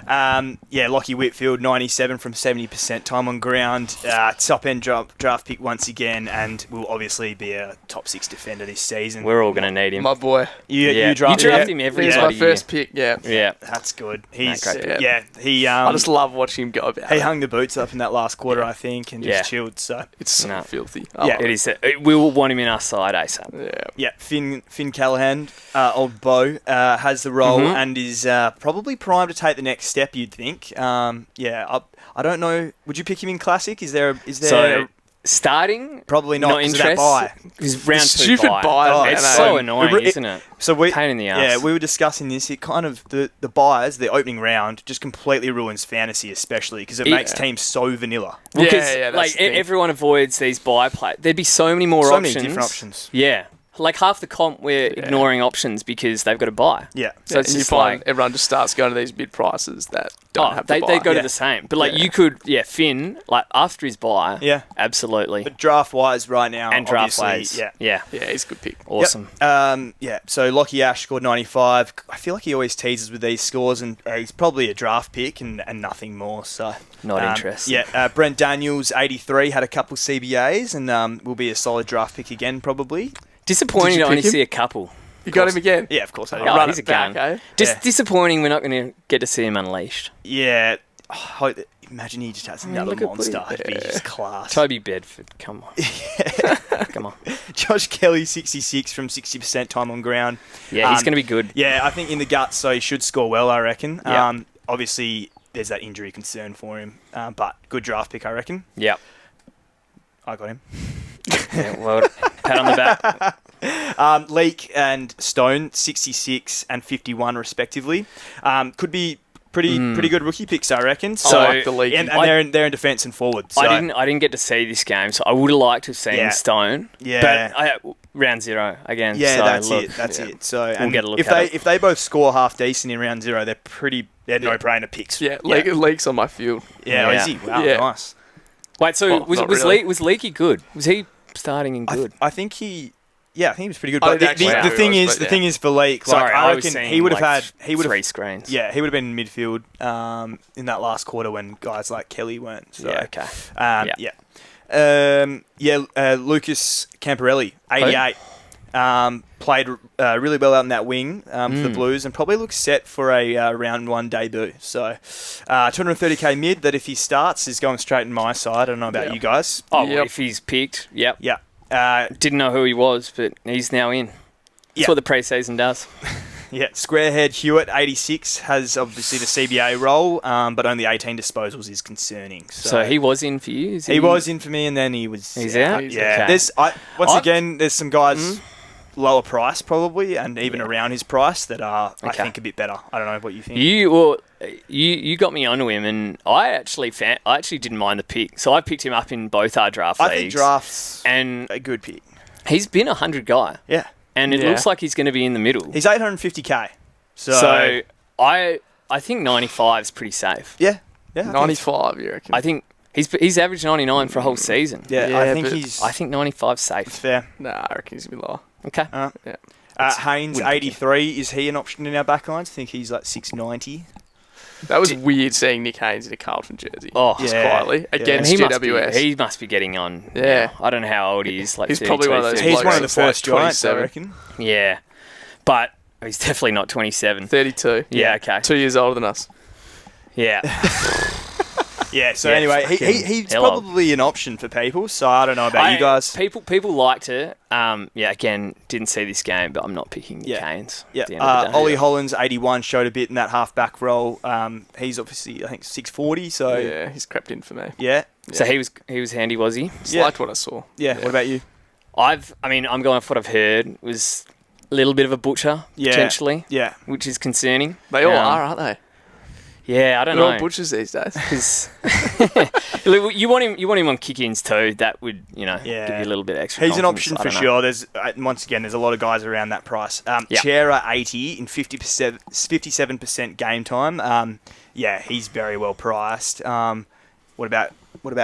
Lockie Whitfield, 97 from 70% time on ground. Top end draft pick once again, and will obviously be a top 6 defender this season. We're all going to need him. my boy, You draft him every he's bloody my first year. pick. Yeah. Yeah. That's good. He's great. He I just love watching him go about. he it. hung the boots up in that last quarter, I think, and Yeah. just chilled. So It's so No. filthy. Yeah. It is. We will want him in our side ASAP. Yeah. Finn Callahan, old Bo, has the role Mhm. and is probably primed to take the next step. You'd think. I don't know. Would you pick him in Classic? Is there? So starting, Probably not, 'cause of that interest. bye. Because round The 2 stupid bye. bye, It's I know. so annoying, It- isn't it? So we Pain in the ass. Yeah, we were discussing this. It kind of the buys, the opening round, just completely ruins fantasy, especially because it Yeah. makes teams so vanilla. Well, 'cause, that's like the thing. everyone avoids these buy play. There'd be so many more So options. many different options. Yeah, like half the comp we're ignoring options because they've got to buy. Yeah. So it's and you just find like everyone just starts going to these mid prices that don't have to they buy. go Yeah. to the same. But like Yeah. you could, Finn, like after his buy, Yeah. absolutely, But draft wise, right now, and draft obviously, ways, yeah. Yeah, he's a good pick. awesome. Yep. So Lockie Ash scored 95. I feel like he always teases with these scores, and he's probably a draft pick and nothing more. So Not interested. Yeah. Brent Daniels, 83, had a couple CBAs and will be a solid draft pick again, probably. Disappointing Did you to only pick him? see a couple. You got him again. Yeah, of course I did. Oh, Run he's it a gun. back, eh? Just Yeah. disappointing. We're not going to get to see him unleashed. Yeah. I hope that Imagine he just has another look at monster. Buddy. It'd be just class. Toby Bedford, come on. Come on. Josh Kelly, 66 from 60% time on ground. Yeah, he's going to be good. Yeah, I think in the guts, so he should score well, I reckon. Yeah. Obviously, there's that injury concern for him, but good draft pick, I reckon. Yep. I got him. Yeah, well, pat on the back. Leak and Stone, 66 and 51 respectively. Could be pretty good rookie picks, I reckon. So, I like the Leak. and I- they're in defence and forward. So. I didn't get to see this game, so I would have liked to have seen Yeah. Stone. Yeah. But round 0 again. Yeah, so that's look, it. That's it. So and get a look if at it. they both score half decent in round 0, they're no-brainer picks. Yeah, Leak's on my field. Yeah, Yeah. is he? Wow, Yeah. nice. Wait, so Well, not really. was Leaky good? Was he starting in good? I think he. Yeah, I think he was pretty good. I But didn't actually know the who thing he is, was, the but thing is for Leak, like Sorry, I I was reckon seeing he would have like had, he would have, 3 screens. yeah, he would have been in midfield in that last quarter when guys like Kelly weren't. So, Yeah, okay. Lucas Camparelli, 88. Played really well out in that wing for the Blues and probably looks set for a round 1 debut. So 230k mid that if he starts is going straight in my side. I don't know about you guys. Oh, well, Yep. if he's picked, yep. Yeah. Didn't know who he was, but he's now in. That's Yeah. what the pre-season does. Yeah, Squarehead Hewitt, 86, has obviously the CBA role, but only 18 disposals is concerning. So he was in for you? Is He was in for me, and then he was. He's out? Yeah. Okay. There's some guys lower price probably, and even around his price that are I Okay. think a bit better. I don't know what you think. You got me onto him, and I actually didn't mind the pick. So I picked him up in both our draft I think leagues. drafts And a good pick. he's been a 100 guy, Yeah, and it Yeah. looks like he's going to be in the middle. he's 850k. So I think 95 is pretty safe. yeah, I think 95, you reckon? I think he's averaged 99 for a whole season. yeah, Yeah, I think but he's. I think 95 's safe. fair. Nah, I reckon he's going to be lower. Okay. Yeah. Haynes, wouldn't pick 83. Is he an option in our backlines? I think he's like 690. That was weird seeing Nick Haynes in a Carlton jersey. Oh. Just Yeah. quietly. Yeah. And Against GWS. he must be getting on. Yeah. now. I don't know how old he is. Like He's probably one of those 32, He's one of the Blokes, it's like first giants, I 27. reckon. Yeah. But he's definitely not 27. 32. Yeah, okay. 2 years older than us. Yeah. Yeah, so Yeah, anyway, fucking he's hell. probably an option for people, so I don't know about you guys. People liked it. Again, didn't see this game, but I'm not picking the Canes. Yeah, At the end of the day. Ollie Hollands, 81, showed a bit in that half-back role. He's obviously, I think, 640, so Yeah, he's crept in for me. yeah. So he was handy, was he? Just Yeah. liked what I saw. Yeah, what about you? I'm going off what I've heard. Was a little bit of a butcher Yeah. potentially, Yeah. which is concerning. They all are, aren't they? Yeah, I don't They're know. all butchers these days. 'Cause look, you want him on kick-ins too. That would give you a little bit extra. He's an confidence. option I for don't know. sure. There's once again, there's a lot of guys around that price. Yeah. Chera 80 in 57% game time. Yeah, he's very well priced. What about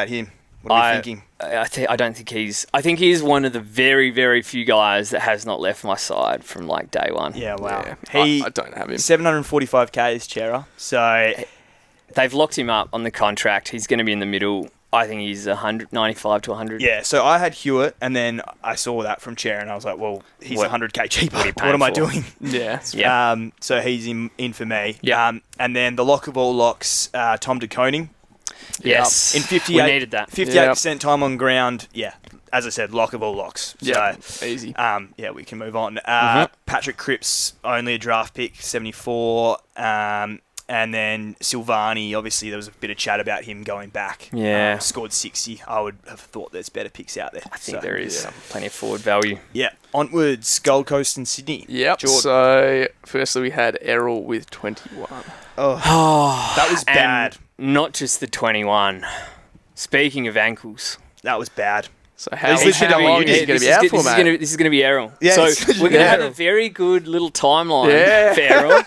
him? What are we thinking? I don't think I think he is one of the very, very few guys that has not left my side from like day one. Yeah, wow. Yeah, He I don't have him. 745k is Chera. So They've locked him up on the contract. He's going to be in the middle. I think he's 95 to 100. yeah, so I had Hewitt, and then I saw that from Chera, and I was like, well, he's What- 100k cheaper. what are you What am I paying for? doing? Yeah. Yeah. So he's in for me. Yeah. And then the lock of all locks, Tom de Koning. Yes. In 58, We needed that. 58% time on ground. Yeah, as I said, lock of all locks. Yeah. So, Easy. yeah, we can move on. Mm-hmm. Patrick Cripps, only a draft pick, 74. And then Silvani, obviously there was a bit of chat about him going back. Yeah. Scored 60. I would have thought there's better picks out there. I think there is plenty of forward value. Yeah. Onwards, Gold Coast and Sydney. Yep. Jordan. So, firstly, we had Errol with 21. That was bad. And not just the 21. Speaking of ankles. That was bad. So, how This is gonna be- long is he going to be out for, mate? This is going to be Errol. Yeah, so it's gonna we're be going to have Errol. a very good little timeline Yeah. for Errol.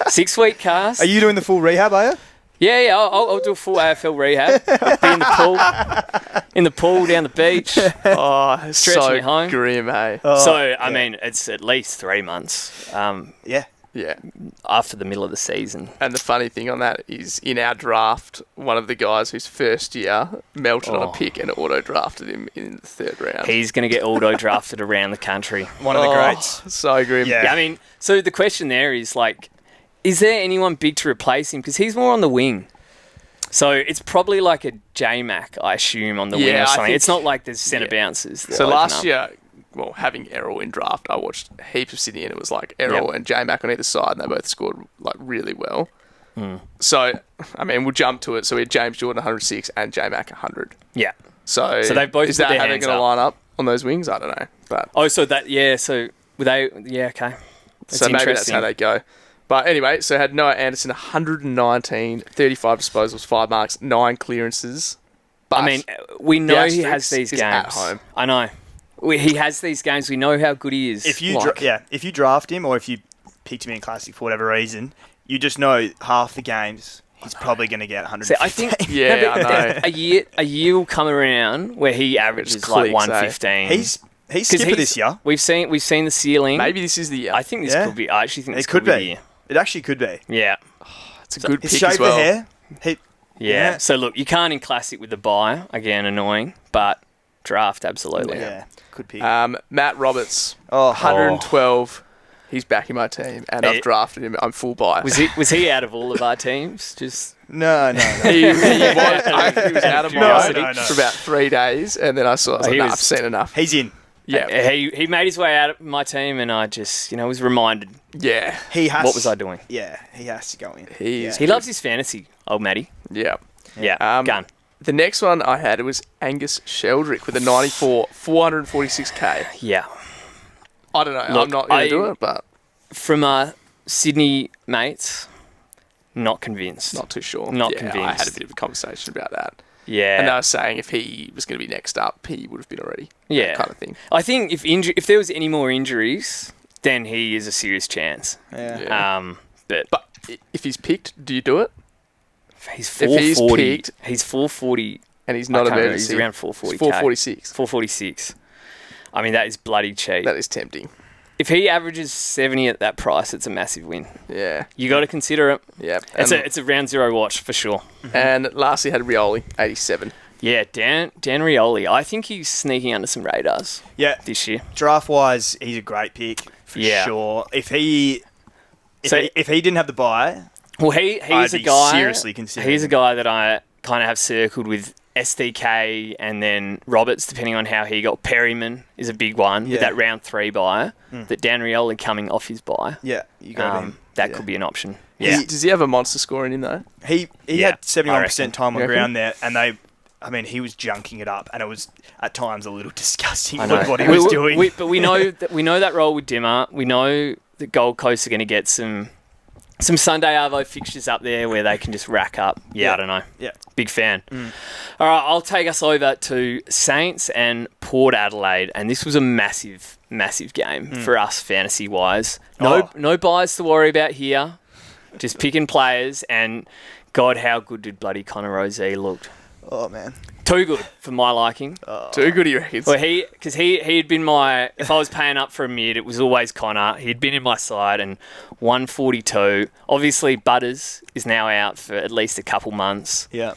6-week cast. Are you doing the full rehab, are you? Yeah, I'll do a full AFL rehab. Be in the pool, down the beach. Oh, Stretching so it home. grim, hey? So, I mean, it's at least 3 months Yeah. Yeah. after the middle of the season. And the funny thing on that is, in our draft, one of the guys whose first year melted on Oh. a pick and auto-drafted him in the third round. He's going to get auto-drafted around the country. One of the greats. So grim. Yeah. Yeah, I mean, so the question there is, like, is there anyone big to replace him? Because he's more on the wing. So it's probably like a J-Mac, I assume, on the wing Yeah, or I something. think- It's not like there's centre yeah. bounces. that So open last up. year, well, having Errol in draft, I watched a heap of Sydney, and it was like Errol and J-Mac on either side, and they both scored like really well. So, I mean, we'll jump to it. So we had James Jordan 106 and J-Mac 100. Yeah. So they've both is put that their how they're hands going to up. line up on those wings? I don't know, but Oh, so that, yeah, so were they, yeah, okay. That's so maybe that's interesting. how they go. But anyway, so had Noah Anderson 119, 35 disposals, 5 marks, 9 clearances. But I mean, we know he has asterisk these is games. at home. I know. He has these games. We know how good he is. If you Like- if you draft him or if you picked him in Classic for whatever reason, you just know half the games he's probably going to get 100. So I think Yeah, I know. a year will come around where he averages Just like clicks, eh? 115. he's 'Cause skipper this year. We've seen the ceiling. Maybe this is the year. I think this Yeah. could be. I actually think this It could be. be. The year. It actually could be. Yeah. It's a good His pick shape as well. of hair. He, Yeah. Yeah. So look, you can't in classic with the buy again, annoying, but draft absolutely. yeah, good pick. Matt Roberts, Oh. 112. He's back in my team, and Eh. I've drafted him. I'm full buy. Was he out of all of our teams? Just No. he was out of No, my no. for about 3 days, and then I saw. I was Oh, like, he nah, was- I've seen enough. He's in. Yeah, he made his way out of my team, and I just was reminded yeah. He has. what was I doing. Yeah, he has to go in. He's He loves his fantasy, old Matty. yeah. Yeah, gun. The next one I had was Angus Sheldrick with a 94, 446k. Yeah. I don't know. Look, I'm not going I- to do it, but From our Sydney mates, not convinced. not too sure. Not I had a convinced. bit of a conversation about that. Yeah. And they were saying if he was going to be next up, he would have been already. Yeah. That kind of thing. I think if there was any more injuries, then he is a serious chance. Yeah. Yeah. But But if he's picked, do you do it? he's if he's 440. picked- He's 440. And he's not I can't remember, emergency. he's around 440. 446. 446. I mean, that is bloody cheap. That is tempting. If he averages 70 at that price, it's a massive win. Yeah. You got to consider it. Yeah. It's a round zero watch for sure. And lastly had Rioli, 87. Yeah, Dan Rioli. I think he's sneaking under some radars Yeah. this year. Draft wise, he's a great pick for Yeah. sure. If he So- didn't have the buy, Well, he's I'd a be guy. seriously considering He's a him. guy that I kind of have circled with SDK and then Roberts, depending on how he got. Perryman is a big one with Yeah. that round 3 buy. That Dan Rioli coming off his buy. yeah, you got him. That Yeah. could be an option. Yeah. Yeah. Does he have a monster score in him, though? He Yeah, had 71% I time on You reckon? ground there, and he was junking it up, and it was at times a little disgusting I know. what he was doing. But we know that role with Dimmer. We know that Gold Coast are going to get some Sunday Arvo fixtures up there where they can just rack up. Yeah, Yeah. I don't know. Yeah. Big fan. All right, I'll take us over to Saints and Port Adelaide, and this was a massive, massive game for us fantasy-wise. No buys to worry about here. Just picking players, and God, how good did bloody Connor Rozee look? Oh man, Too good for my liking. Too good, he reckons. Well, because he had been my. If I was paying up for a mid, it was always Connor. He'd been in my side, and 142. Obviously, Butters is now out for at least a couple months. yeah,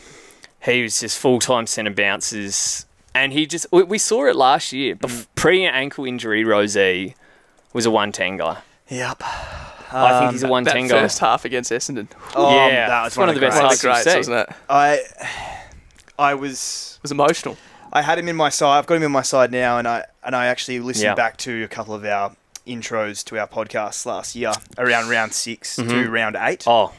He was just full-time centre bounces, and we saw it last year. Pre-ankle injury, Rozee was a 110 guy. yep. I think he's a that 110 guy. first half against Essendon. Yeah, that was it's one of the best One of halves the you've greats, seen. wasn't it? I It was emotional. I had him in my side. I've got him in my side now, and I actually listened Yeah. back to a couple of our intros to our podcasts last year around round 6 to round 8, Oh,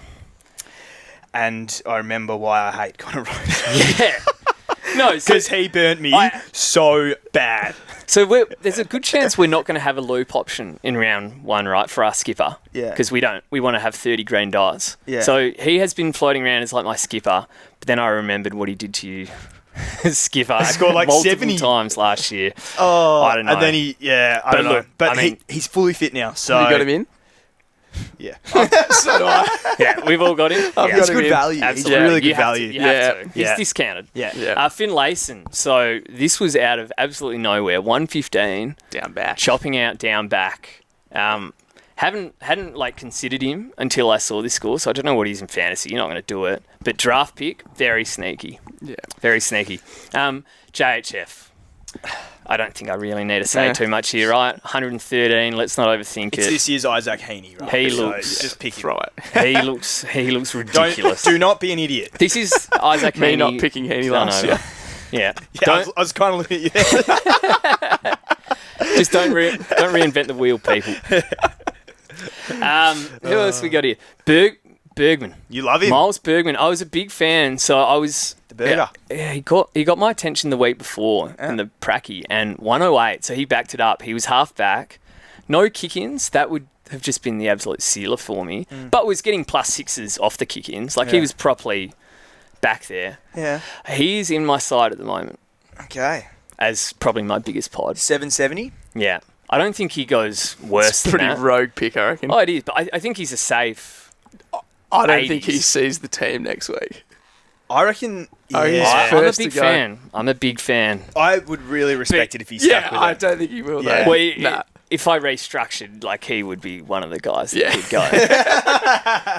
and I remember why I hate Connor Rozee. yeah. No, Because he burnt me so bad. So there's a good chance we're not going to have a loop option in round 1, right, for our skipper. Yeah. Because we don't. We want to have 30 green dice. Yeah. So he has been floating around as like my skipper, but then I remembered what he did to you, skipper. He scored like multiple 70 times last year. Oh, I don't know. And then I don't know. look, But I mean- he's fully fit now, so You got him in? yeah. So do I. Yeah, we've all got him. I've Yeah. got It's him good in. value. It's Absolutely. really You good have value. To, you have Yeah. to. He's Yeah. discounted. Yeah. Yeah. Finn Layson. So this was out of absolutely nowhere. 115. Down back. Chopping out down back. Hadn't like considered him until I saw this score, so I don't know what he's in fantasy. You're not going to do it, but draft pick, very sneaky, Yeah. very sneaky. JHF, I don't think I really need to say Yeah. too much here, right? 113. Let's not overthink It's it. this year's Isaac Heaney, right? He So looks- just pick him. Throw it. He looks ridiculous. Do not be an idiot. This is Isaac Me Heaney. not picking Heaney last year. Yeah. Yeah, I was kind of looking at you there. Just don't reinvent the wheel, people. Who else we got here? Bergman. You love him. Miles Bergman. I was a big fan, so I was The burger. Yeah, he got my attention the week before in the Pracky and 108. So he backed it up. He was half back, no kick-ins. That would have just been the absolute sealer for me. But was getting +6s off the kick-ins. Like he Yeah. was properly back there. Yeah. He's in my side at the moment Okay. as probably my biggest pod. 770. Yeah, I don't think he goes worse It's than pretty that. rogue pick, I reckon. Oh, it is, but I think he's a safe. I don't think he 80s. sees the team next week. I reckon. Oh, he's Yeah. I'm a first big to go. fan. I'm a big fan. I would really respect it if he stuck Yeah, with I it. don't think he will. Yeah. Though. Well, Nah. if I restructured, like he would be one of the guys that Yeah. could go.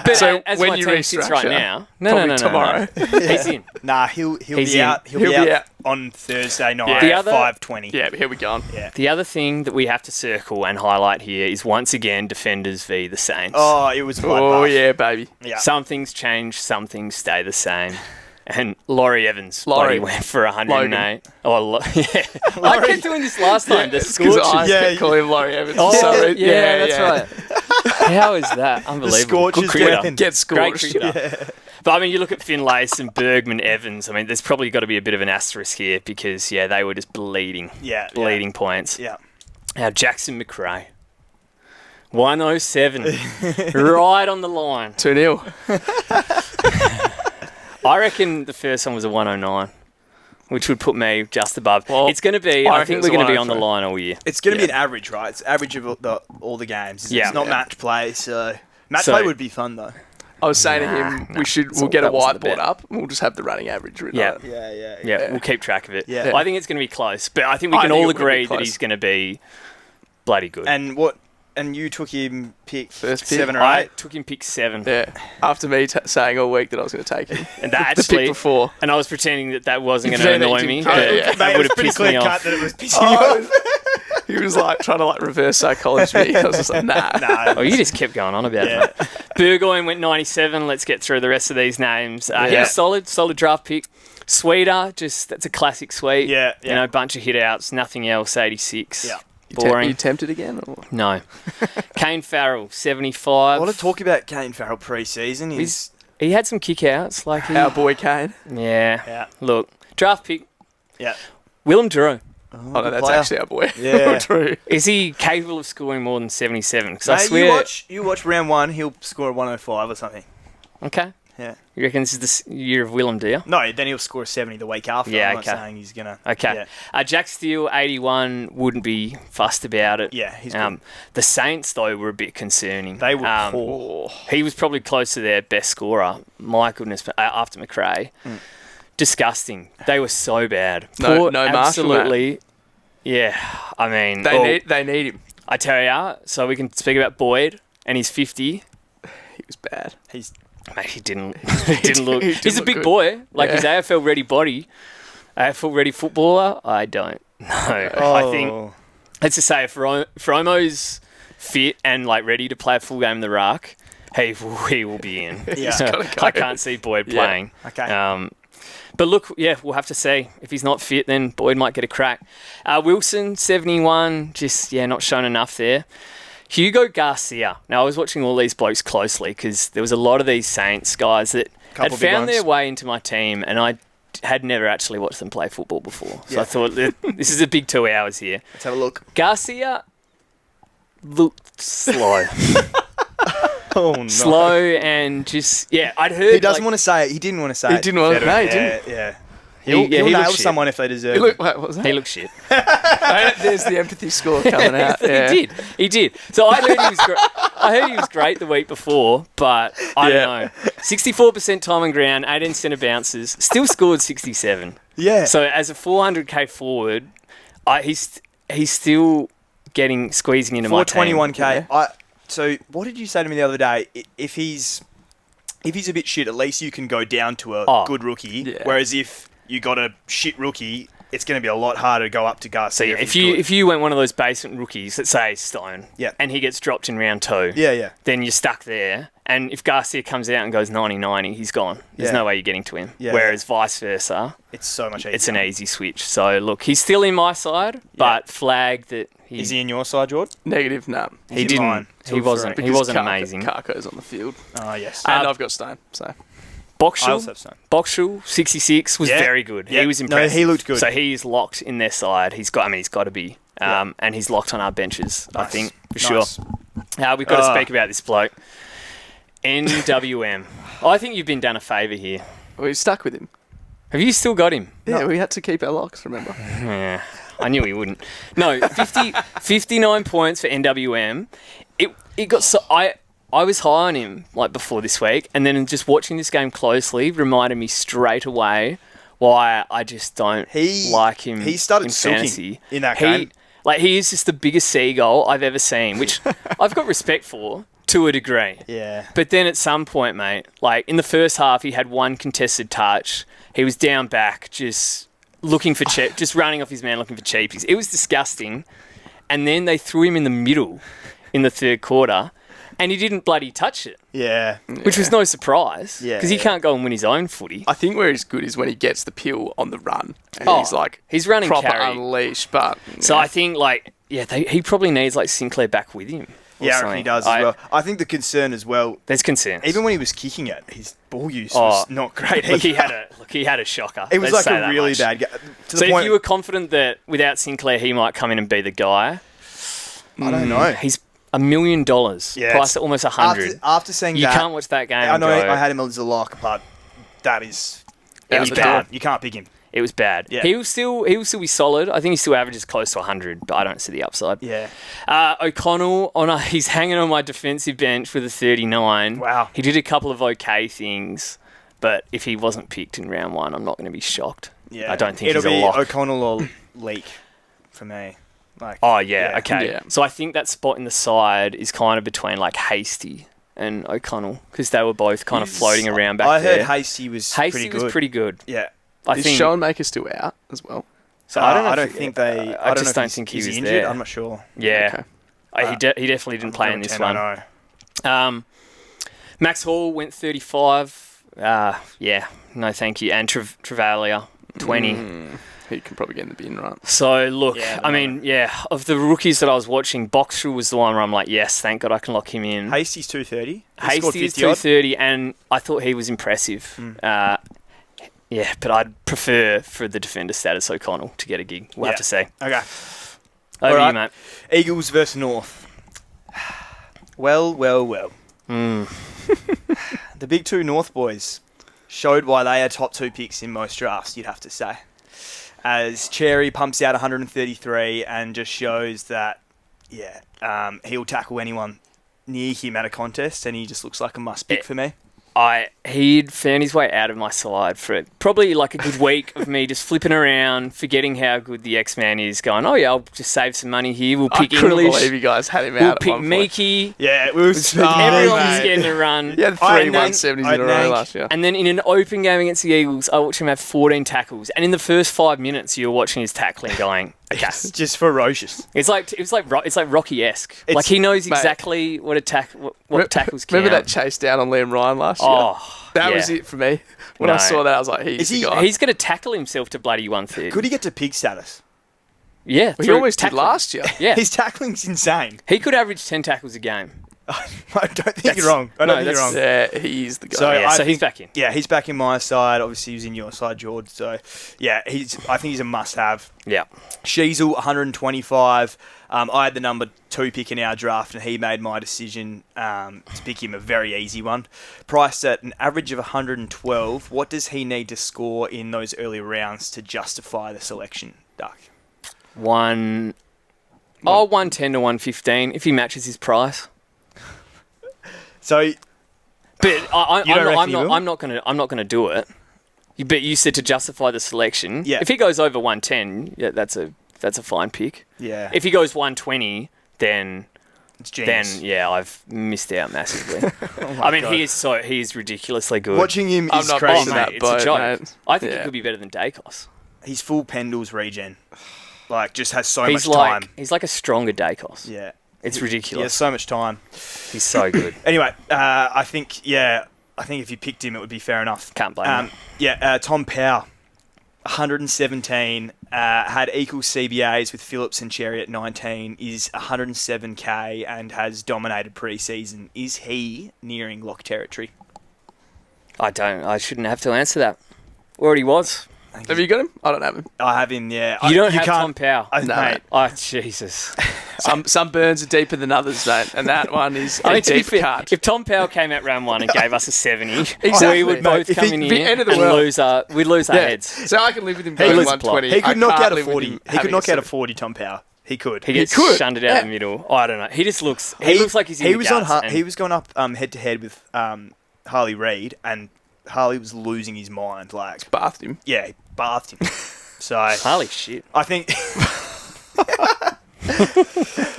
But So as when my you team sits right restructure, now, no, probably tomorrow. he's in. Nah, he'll He's be in. out. He'll He'll be be out out. on Thursday night Yeah. The at other- 5:20. Yeah, but here we go. The other thing that we have to circle and highlight here is once again defenders v the Saints. Oh, it was a Oh bloodbath. yeah, baby. Yeah. Some things change, some things stay the same. And Laurie Evans Laurie. bloody went for 108. Oh, yeah. I kept doing this last time. The It's because I scorches. Yeah, kept calling him Laurie Evans. Oh, for some reason. yeah, that's right. How is that? Unbelievable. scorches Good cricketer. get- Get Great scorched. cricketer. But I mean, you look at Finlayson and Bergman, Evans. I mean, there's probably got to be a bit of an asterisk here because, yeah, they were just bleeding. Yeah, Bleeding points. Yeah. Now, Jackson McRae. 107. Right on the line. 2-0. I reckon the first one was a 109, which would put me just above. Well, it's going to be, I I reckon think it's we're a going to be on the 103. line all year. It's going to Yeah. be an average, right? It's average of all the games. Yeah. It's not Yeah. match play, so match So- play would be fun though. I was saying to Nah, him, nah. we'll get a That wasn't the whiteboard bet. up and we'll just have the running average written Yeah. on it. Yeah. Yeah, we'll keep track of it. Yeah. Well, I think it's going to be close, but I think we I can think all it will be agree that close. he's going to be bloody good. And you took him pick First pick. 7 or I 8. took him pick 7. Yeah. After me saying all week that I was going to take him. And that The pick actually, before. and I was pretending that wasn't You going to pretended annoy you me, didn't- but Oh, yeah. that Mate, it would was have pretty pissed me clear off. cut that it was pissing you off. He was like trying to like reverse psychology me. I was just like, nah. No. Oh, you just kept going on about Yeah. it, mate. Burgoyne went 97. Let's get through the rest of these names. He Yeah. was solid draft pick. Sweeter, that's a classic sweet. Yeah, You yeah. know, bunch of hit outs, nothing else, 86. Yeah. Boring. You tempted again? Or? No. Kane Farrell, 75. I want to talk about Kane Farrell pre-season. He had some kick outs. Like he, Our boy Kane. yeah. Yeah. Look, draft pick, Yeah. Willem Drew. Oh, no, that's player. actually our boy. Yeah. True. Is he capable of scoring more than 77? Because I Mate, swear. you watch round 1, he'll score a 105 or something. Okay. Yeah. You reckon this is the year of Willem, do you? No, then he'll score a 70 the week after. Yeah, I'm not okay. saying he's going to. Okay. Yeah. Jack Steele, 81, wouldn't be fussed about it. Yeah, he's good. The Saints, though, were a bit concerning. They were Um, poor. He was probably close to their best scorer. My goodness, after McRae. Disgusting. They were so bad. No- Poor, no Marshall, absolutely. Yeah, I mean, They need him. I tell ya. So we can speak about Boyd, and he's 50. He was bad. He's Mate, he didn't look. He didn't He's a look big good. boy. Like Yeah. his AFL ready body, AFL ready footballer. I don't know. I think let's just say if Fromo's fit and like ready to play a full game in the ruck, he will be in. Yeah. gotta go. I can't see Boyd Yeah. playing. Okay. But look, yeah, we'll have to see. If he's not fit, then Boyd might get a crack. Wilson, 71, just, not shown enough there. Hugo Garcia. Now, I was watching all these blokes closely because there was a lot of these Saints guys that Couple had big found their ones. way into my team, and I had never actually watched them play football before. So Yeah. I thought, this is a big 2 hours here. let's have a look. Garcia looked slow. Oh, no. Slow and just, I'd heard... He doesn't want to say it. He didn't want to say it. He didn't want to. No, he didn't. Yeah. He- He'll, yeah, he'll he nail looked shit. someone if they deserve Look, it. wait, what was that? He looked shit. There's the empathy score coming out. Yeah. He did. So I heard he was great. I heard he was great the week before, but I Yeah. don't know. 64% time on ground, 18 centre bounces, still scored 67. Yeah. So as a 400k forward, he's still squeezing into my team. 421k. So what did you say to me the other day? If he's a bit shit, at least you can go down to a Oh, good rookie. yeah. Whereas if you got a shit rookie, it's going to be a lot harder to go up to So Garcia. yeah, if you went one of those basement rookies, let's say Stone, Yeah. and he gets dropped in round 2, Yeah. then you're stuck there. And if Garcia comes out and goes 90-90, he's gone. There's Yeah. no way you're getting to him. Yeah. Whereas vice versa, It's so much easier. it's an easy switch. So look, he's still in my side, but flag that Is he in your side, Jordan? Negative, no. he He's in didn't. mine. He wasn't. He wasn't amazing. Karko's on the field. Oh, yes. And I've got Stone, so. I also have some. Boxall, 66, was Yeah. very good. Yeah. He was No, impressive. he looked good. So he's locked in their side. He's got to be. And he's locked on our benches, I Nice. think, for Nice. sure. We've got to speak about this bloke. NWM. I think you've been done a favour here. We stuck with him. Have you still got him? Yeah, we had to keep our locks, remember? Yeah, I knew he wouldn't. No, 59 points for NWM. It got so I was high on him like before this week, and then just watching this game closely reminded me straight away why I just don't like him. He started in silking fantasy in that game. Like he is just the biggest seagull I've ever seen, which I've got respect for to a degree. Yeah. But then at some point, mate, like in the first half, he had one contested touch. He was down back, just looking for just running off his man, looking for cheapies. It was disgusting. And then they threw him in the middle in the third quarter, and he didn't bloody touch it, Yeah. which was no surprise Yeah, because he yeah. can't go and win his own footy. I think where he's good is when he gets the pill on the run. And Oh, he's like, he's running proper carry. unleash, but. So I think, like, he probably needs like Sinclair back with him. or Yeah, I reckon something. he does as well. I think the concern as well, There's concerns. even when he was kicking it, his ball use was not great. Look, he had a shocker. It was Let's like say a that really much. bad game. To So the if point, you were confident that without Sinclair he might come in and be the guy, I don't know. he's $1 million, Yeah, priced at almost 100. After saying You that, can't watch that game. I and know go, I had him as a lock, but that is It was you bad. can't- You can't pick him. It was bad. Yeah. He will still be solid. I think he still averages close to 100, but I don't see the upside. Yeah. O'Connell he's hanging on my defensive bench with a 39. Wow. He did a couple of okay things, but if he wasn't picked in round 1, I'm not going to be shocked. Yeah. I don't think it'll he's a be lock. O'Connell or Leak for me. Like, Oh, yeah, Yeah. okay. Yeah. So I think that spot in the side is kind of between like Hasty and O'Connell because they were both kind of floating around back I there. heard Hasty was Hasty pretty good. was pretty good. Yeah. I Is think. Schoenmaker still out as well? So I don't know. I if don't he- think they. I just know if don't he's- think he is was injured. there. I'm not sure. Yeah. Okay. He definitely didn't play in this 10, one. I know. Max Hall went 35. Yeah, no thank you. And Travalia, 20. He can probably get in the bin, right? So, look, Yeah, I mean, of the rookies that I was watching, Boxall was the one where I'm like, yes, thank God I can lock him in. Hasty's 230. He scored Hasty is 50 odd. 230, and I thought he was impressive. Yeah, but I'd prefer for the defender status O'Connell to get a gig. We'll have to see. Okay. Over All you, right. mate. Eagles versus North. Well. Hmm. The big two North boys showed why they are top 2 picks in most drafts, you'd have to say. As Cherry pumps out 133 and just shows that, he'll tackle anyone near him at a contest, and he just looks like a must pick for me. He'd found his way out of my side for probably like a good week of me just flipping around, forgetting how good the X-Man is, going, oh yeah, I'll just save some money here. We'll I pick couldn't English. believe you guys had him We'll out at pick one point. Meeky. Yeah, we were Everyone was mate. getting a run. He had I 3 nanked- 170s in I a row nanked- last year. And then in an open game against the Eagles, I watched him have 14 tackles. And in the first 5 minutes, you were watching his tackling going, okay. It's just ferocious. It's like Rocky-esque. It's- Like he knows Mate. exactly what tackles count. Remember that chase down on Liam Ryan last year? Oh, That yeah. was it for me. When No. I saw that, I was like, Is he's the he- guy. He's going to tackle himself to bloody 130. Could he get to pig status? Yeah. He through almost did tackling. last year. Yeah. His tackling's insane. He could average 10 tackles a game. I don't think you're wrong. I don't think you're wrong. Yeah, he's the guy. So Yeah, I so he's think- back in. Yeah, he's back in my side. Obviously, he's in your side, George. So, yeah, I think he's a must-have. Yeah. Sheasel, 125. I had the number 2 pick in our draft, and he made my decision to pick him, a very easy one. Priced at an average of 112. What does he need to score in those early rounds to justify the selection, Duck? 110 to 115 if he matches his price. So, But You don't reckon he will? I'm not gonna do it. But you said to justify the selection. Yeah. If he goes over 110, yeah, that's a fine pick. yeah, If he goes 120, then it's genius. yeah, I've missed out massively. Oh my I mean, God. he is ridiculously good. Watching him I'm is not crazy. missing mate, that it's boat, a joke. mate. I think Yeah. he could be better than Dacos. He's full Pendles regen. Like, just has so He's much time. he's like a stronger Dacos. Yeah. It's He has ridiculous. so much time. He's so good. Anyway, I think if you picked him, it would be fair enough. Can't blame him. Tom Powell, 117, had equal CBAs with Phillips and Cherry at 19, is 107k and has dominated pre-season. Is he nearing lock territory? I shouldn't have to answer that. Already was. Have you got him? I don't have him. I have him, yeah. You don't have can't- Tom Powell. No. Mate, Oh, Jesus. Some burns are deeper than others, mate, and that one is I a mean, to be deep fair, cut. if Tom Powell came out round one and gave us a 70, Exactly. we would Mate, both if come he- in the here end of the and world. we'd lose our Yeah. heads. So I can live with him He going was- 120. he could I knock can't out a live with 40. him He could having knock out a 70. 40, Tom Powell. He could. He gets could, shunted out yeah. the middle. I don't know. He just looks. He looks like he's in He the was guts on. and- He was going up head to head with Harley Reid, and Harley was losing his mind. Like, Bathed him. yeah, he bathed him. So Holy shit. I think.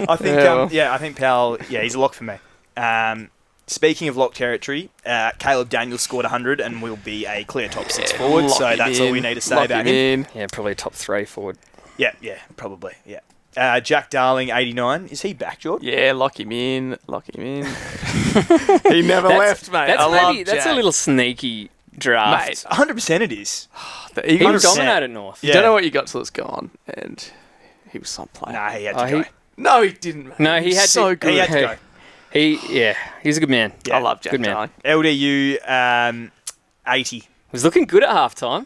I think Powell. Yeah, he's a lock for me. Speaking of lock territory, Caleb Daniels scored 100 and will be a clear top 6 forward. Lock So him that's all in. we need to say Lock about him. Yeah, probably a top 3 forward. Yeah, probably. Yeah. Jack Darling, 89. Is he back, George? Yeah, lock him in. He never left, mate. That's a little sneaky draft. Mate, 100% it is. the He Eagles. was- dominated North. Yeah. Don't know what you got till it's gone, and he was some player. Nah, he had Oh, to go. No, he didn't. Mate. No, he had so to. good. He had to go. He's a good man. Yeah. I love Jack Good man. Darling. LDU, 80. Was looking good at halftime.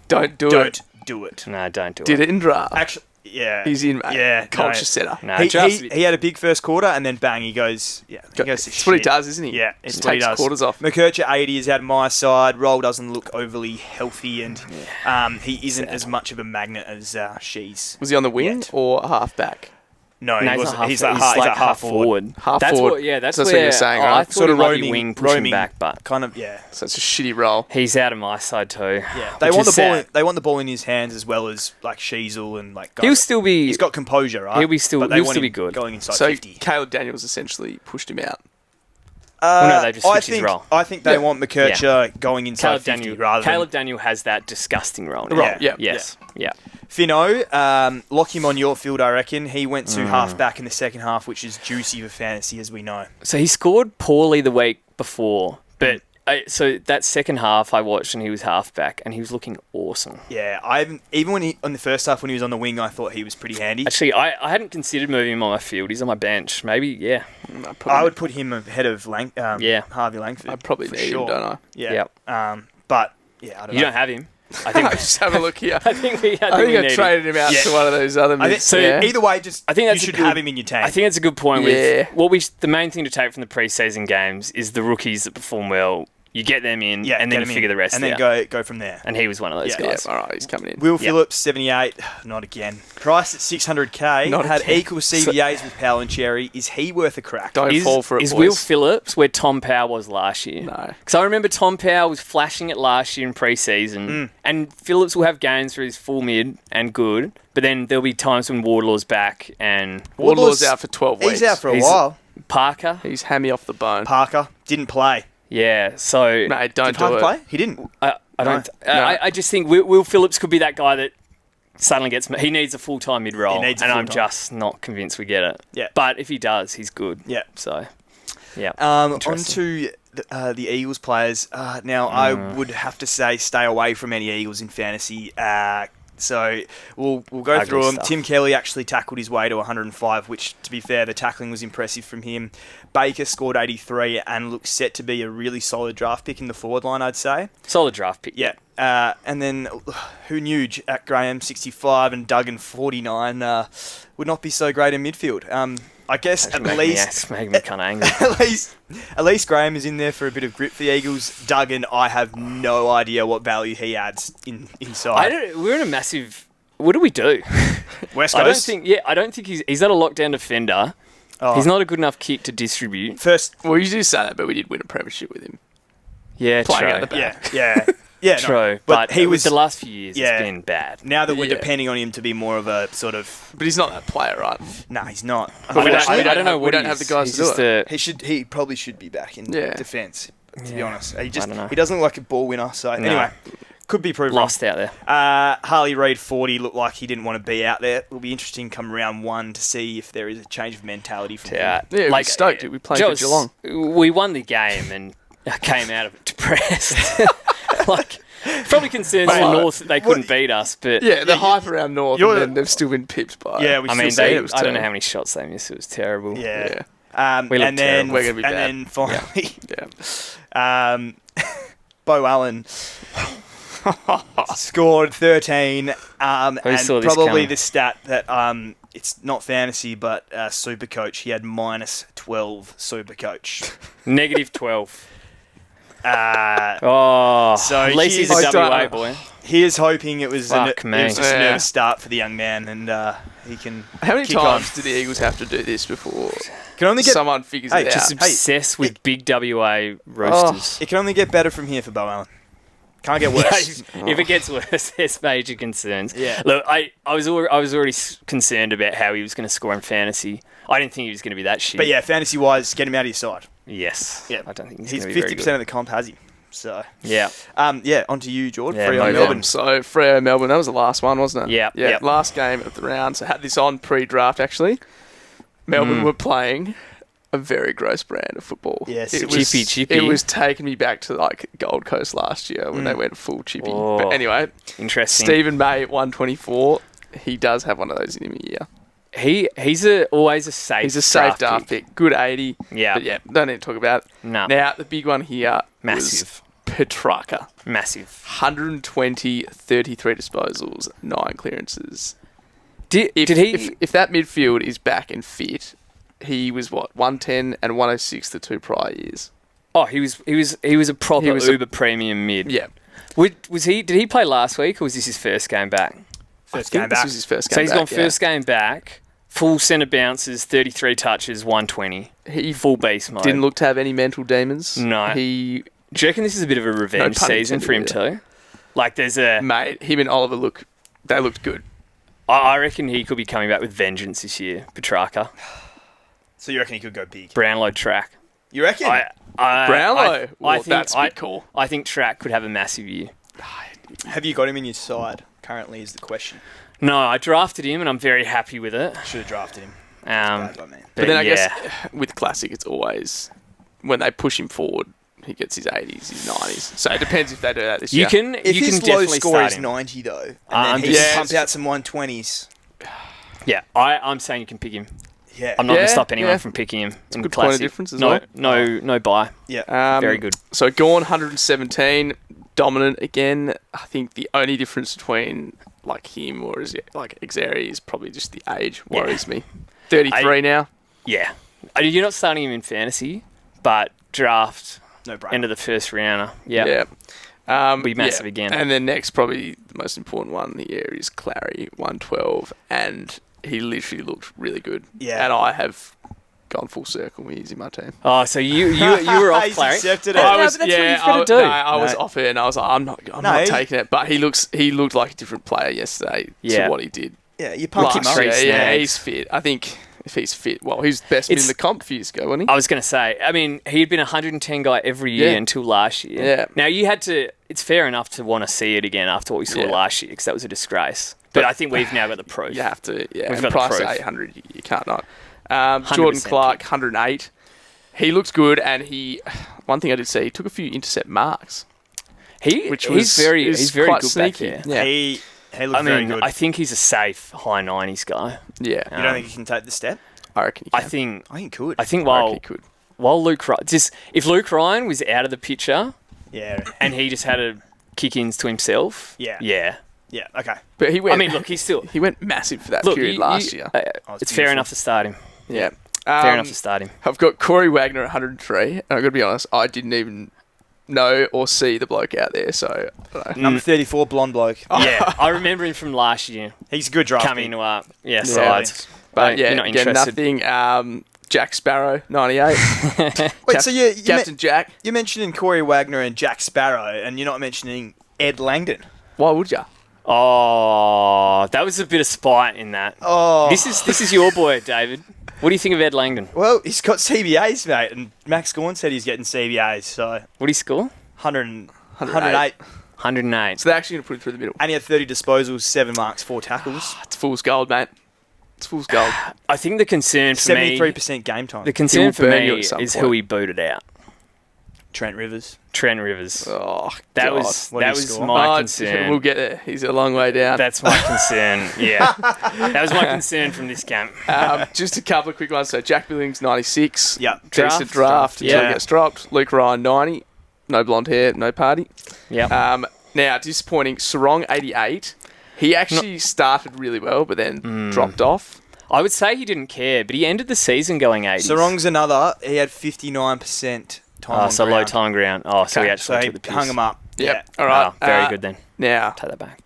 Don't do Don't it. do it. No, don't do Did it. it in draft. Actually, yeah. He's in, mate. Yeah, Culture no. setter. No, He had a big first quarter and then bang, he goes. Yeah, he goes to That's what he shit. does, isn't he? Yeah, it's Just what he takes does. quarters off. McKercher 80 is out of my side. Roll doesn't look overly healthy, and he isn't as much of a magnet as She's. Was he on the wing Yet. or half back? No, No, he he's wasn't. not He's half, like half forward. Half that's forward. What, yeah, that's So that's where what you're saying, I right? thought Sort he of might roaming, be wing pushing roaming back, but kind of, yeah. So it's a shitty role. he's out of my side too. Yeah, they Which want the is ball. sad. They want the ball in his hands as well as like Sheasel and like. He'll guys. still be. He's got composure, right? He'll be still- But they he'll want still be him good. Going inside So 50. Caleb Daniels essentially pushed him out. no, they just I switched his think role. I think they want McKercher going inside Caleb 50 Daniel. rather Caleb Daniel has that disgusting role. now. Right, yeah. Yes. Yeah. than Finno. Lock him on your field, I reckon. He went to half back in the second half, which is juicy for fantasy, as we know. So he scored poorly the week before, but so that second half I watched and he was halfback and he was looking awesome. Yeah, even when on the first half when he was on the wing, I thought he was pretty handy. Actually, I hadn't considered moving him on my field. He's on my bench. Maybe, yeah. I would put him ahead of Yeah. Harvey Langford. I probably for need sure. him, don't I? Yeah. Yep. But yeah, I don't You know. don't have him. I think. Just have a look here. I think we. I think we I need him. traded him out Yeah. to one of those other I think, mids. so yeah. either way, just I think that's you a should good- have him in your tank. I think that's a good point. Yeah. With the main thing to take from the preseason games is the rookies that perform well. You get them in, yeah, and get then him you in, figure the rest and out. then go from there. And he was one of those Yeah. guys. Yeah, all right, he's coming in. Will Phillips 78, not again. Price at 600k. Not had again. equal CBAs with Powell and Cherry. Is he worth a crack? Don't fall for it, Is boys. Will Phillips where Tom Powell was last year? No. Because I remember Tom Powell was flashing it last year in pre-season, and Phillips will have games where he's full mid and good, but then there'll be times when Wardlaw's back and Wardlaw's out for 12 weeks. He's out for a He's- while. Parker. He's hammy off the bone. Parker didn't play. Yeah, so Mate, don't Did do Parker it. play? He didn't. I don't. No. I just think Will Phillips could be that guy that suddenly gets. He needs a full-time mid role, He needs a and I'm full-time. just not convinced we get it. Yeah. But if he does, he's good. Yeah. So, yeah. On Interesting. to the Eagles players. Now, I would have to say stay away from any Eagles in fantasy. So we'll go Ugly through them. stuff. Tim Kelly actually tackled his way to 105, which, to be fair, the tackling was impressive from him. Baker scored 83 and looks set to be a really solid draft pick in the forward line, I'd say. Solid draft pick. Yeah. And then, who knew Jack Graham, 65, and Duggan, 49, would not be so great in midfield. I guess at least... Make me kind of angry. At least Graham is in there for a bit of grip for the Eagles. Duggan, I have no idea what value he adds inside. We're in a massive. What do we do? West I don't Coast. think. Yeah, I don't think he's not a lockdown defender. Oh. He's not a good enough kick to distribute. First, Well, you do say that, but we did win a premiership with him. Yeah, Playing true. out the back. yeah. No, True, but he with was the last few years. yeah. It's been bad. now that we're Yeah. depending on him to be more of a sort of. But he's not that player, right? Nah, he's not. But we don't- I we don't know have- we what don't he have the is. guys He's to do just it. He probably should be back in Yeah. defence. To be Yeah. honest, I don't know. he doesn't look like a ball winner. So No. anyway, Could be proved lost out there. Harley Reid 40 looked like he didn't want to be out there. It'll be interesting come round 1 to see if there is a change of mentality from him. Yeah, like stoked. We played for Geelong. We won the game and came out of it depressed. Like, probably concerns for North they couldn't beat us, but the hype around North, and then they've still been pipped by. Yeah, we I mean, still see it. I don't know how many shots they missed. It was terrible. Yeah. We looked and then terrible. We're gonna be bad. then finally, Yeah. Bo Allen scored 13, and saw this probably coming? the stat that it's not fantasy, but Supercoach. He had minus 12 Supercoach. Negative 12. So So at least he's he's- a WA boy. He is hoping it was, Fuck it me. was just a Yeah. nervous start for the young man, and he can. How many kick times on. do the Eagles have to do this before Can only get someone figures Hey, it just out? Obsessed with big WA roasters. It can only get better from here for Bo Allen. Can't get worse. If it gets worse, there's major concerns. Yeah. Look, I was already concerned about how he was going to score in fantasy. I didn't think he was going to be that shit. But yeah, fantasy wise, get him out of your side. Yes. Yeah, I don't think he's he's going to be 50% very of the comp, has he? So good. Yeah. on to you, Jordan. Yeah, Freo move Melbourne. on. So Freo Melbourne, that was the last one, wasn't it? Yeah. Yeah. Yep. Last game of the round. So had this on pre-draft actually. Melbourne were playing a very gross brand of football. Yes, it it was, was- Chippy. It was taking me back to like Gold Coast last year when they went full chippy. Oh. But anyway, Interesting. Stephen May at 124. He does have one of those in him a year. He's always a safe. He's a safe draft pick. Good 80. Yeah. But yeah, don't need to talk about it. No. Now, the big one here Massive. was Petrarca. Massive. 120, 33 disposals, 9 clearances. Did he? If that midfield is back and fit, he was what, 110 and 106 the 2 prior years. he was a proper He was a- uber premium mid. Yeah. Was he? Did he play last week, or was this his first game back? First I think game this back. was his first game So he's back, gone first game back, full centre bounces, 33 touches, 120. He Full beast mode. didn't look to have any mental demons. No. He, Do you reckon this is a bit of a revenge pun season for him intended, too? Like there's a... mate, him and Oliver looked good. I reckon he could be coming back with vengeance this year, Petrarca. So you reckon he could go big? Brownlow track. You reckon? Brownlow? Well, that's a bit cool. I think track could have a massive year. Have you got him in your side currently is the question. No, I drafted him and I'm very happy with it. Should have drafted him. But, Bad by me. But then I yeah. guess with Classic, it's always when they push him forward, he gets his 80s, his 90s. So it depends if they do that this you year. can If you can his low definitely score start is him. 90 though, and I'm then he just- can pump out some 120s. Yeah, I'm saying you can pick him. Yeah. I'm not going Yeah, to stop anyone yeah. from picking him. It's a good point of difference as no, well. No buy. Yeah. Very good. So Gorn 117, dominant again. I think the only difference between like him or is it like Xeri is probably just the age worries me. 33 now. Yeah. You're not starting him in fantasy, but draft No brainer. end of the first rounder. Yeah. Yeah. Be massive again. And then next, probably the most important one here is Clary 112, and he literally looked really good. Yeah. And I have gone full circle. He's in my team. Oh, so you were off, He's Clary. accepted it. I Yeah, was, but yeah, that's I, what you've gotta do. I was No. off it, and I was like, I'm not No, taking it. But he looked like a different player yesterday Yeah. to what he did Yeah, you pumped him last up. year. Three Yeah, snags. he's fit. I think if he's fit, well, he's best mid in It's- the comp a few years ago, wasn't he? I was going to say, I mean, he had been a 110 guy every year Yeah. until last year. Yeah. Now, you had to, it's fair enough to want to see it again after what we saw Yeah. last year, because that was a disgrace. But I think we've now got the proof. You have to, yeah. We've And got the price proof. at 800, you can't not. Jordan 100% Clark, 108. He looks good, and one thing I did see, he took a few intercept marks, He's is very quite good sneaky. back there. Yeah, He looked I very mean, good. I think he's a safe high 90s guy. yeah. you don't think he can take the step? I reckon he I can. think I think he could. I think I reckon while he could. Luke if Luke Ryan was out of the picture Yeah. and he just had a kick-ins to himself, Yeah. yeah. Yeah. Okay. But he went. I mean, look, he's still he went massive for that look period last year. Oh, it's it's fair beautiful. enough to start him. Yeah. Fair enough to start him. I've got Corey Wagner at 103, and I've got to be honest, I didn't even know or see the bloke out there, so I don't know. Number 34, blonde bloke. Yeah, I remember him from last year He's a good draft. coming pick. into our sides. But You're yeah, not again, interested. nothing. Jack Sparrow, 98. Wait, so you Captain Jack. you're mentioning Corey Wagner and Jack Sparrow, and you're not mentioning Ed Langdon. Why would you? Oh, that was a bit of spite in that. Oh, This is your boy, David. What do you think of Ed Langdon? well, he's got CBAs, mate, and Max Gorn said he's getting CBAs, so What do you score? 108. 108. So they're actually going to put him through the middle. And he had 30 disposals, 7 marks, 4 tackles. It's fool's gold, mate. It's fool's gold. I think the concern for me, 73% game time. the concern for burn you me at some is point. who he booted out. Trent Rivers. Trent Rivers. Oh, That God. was What did that he was score? my Oh, concern. We'll get there. He's a long way down. That's my concern. Yeah, that was my concern from this game. Just a couple of quick ones. So Jack Billings, 96. Yeah. Decent draft until Yeah. he gets dropped. Luke Ryan, 90. No blonde hair, no party. Yeah, Now, disappointing. Sarong, 88. He actually started really well, but then dropped off. I would say he didn't care, but he ended the season going 80s. Sarong's another. He had 59% time on so low ground. time ground. Oh, so he Okay, actually So he took the piss. hung him up. Yep. Yeah. All right. Oh, very good then. Now, Take that back.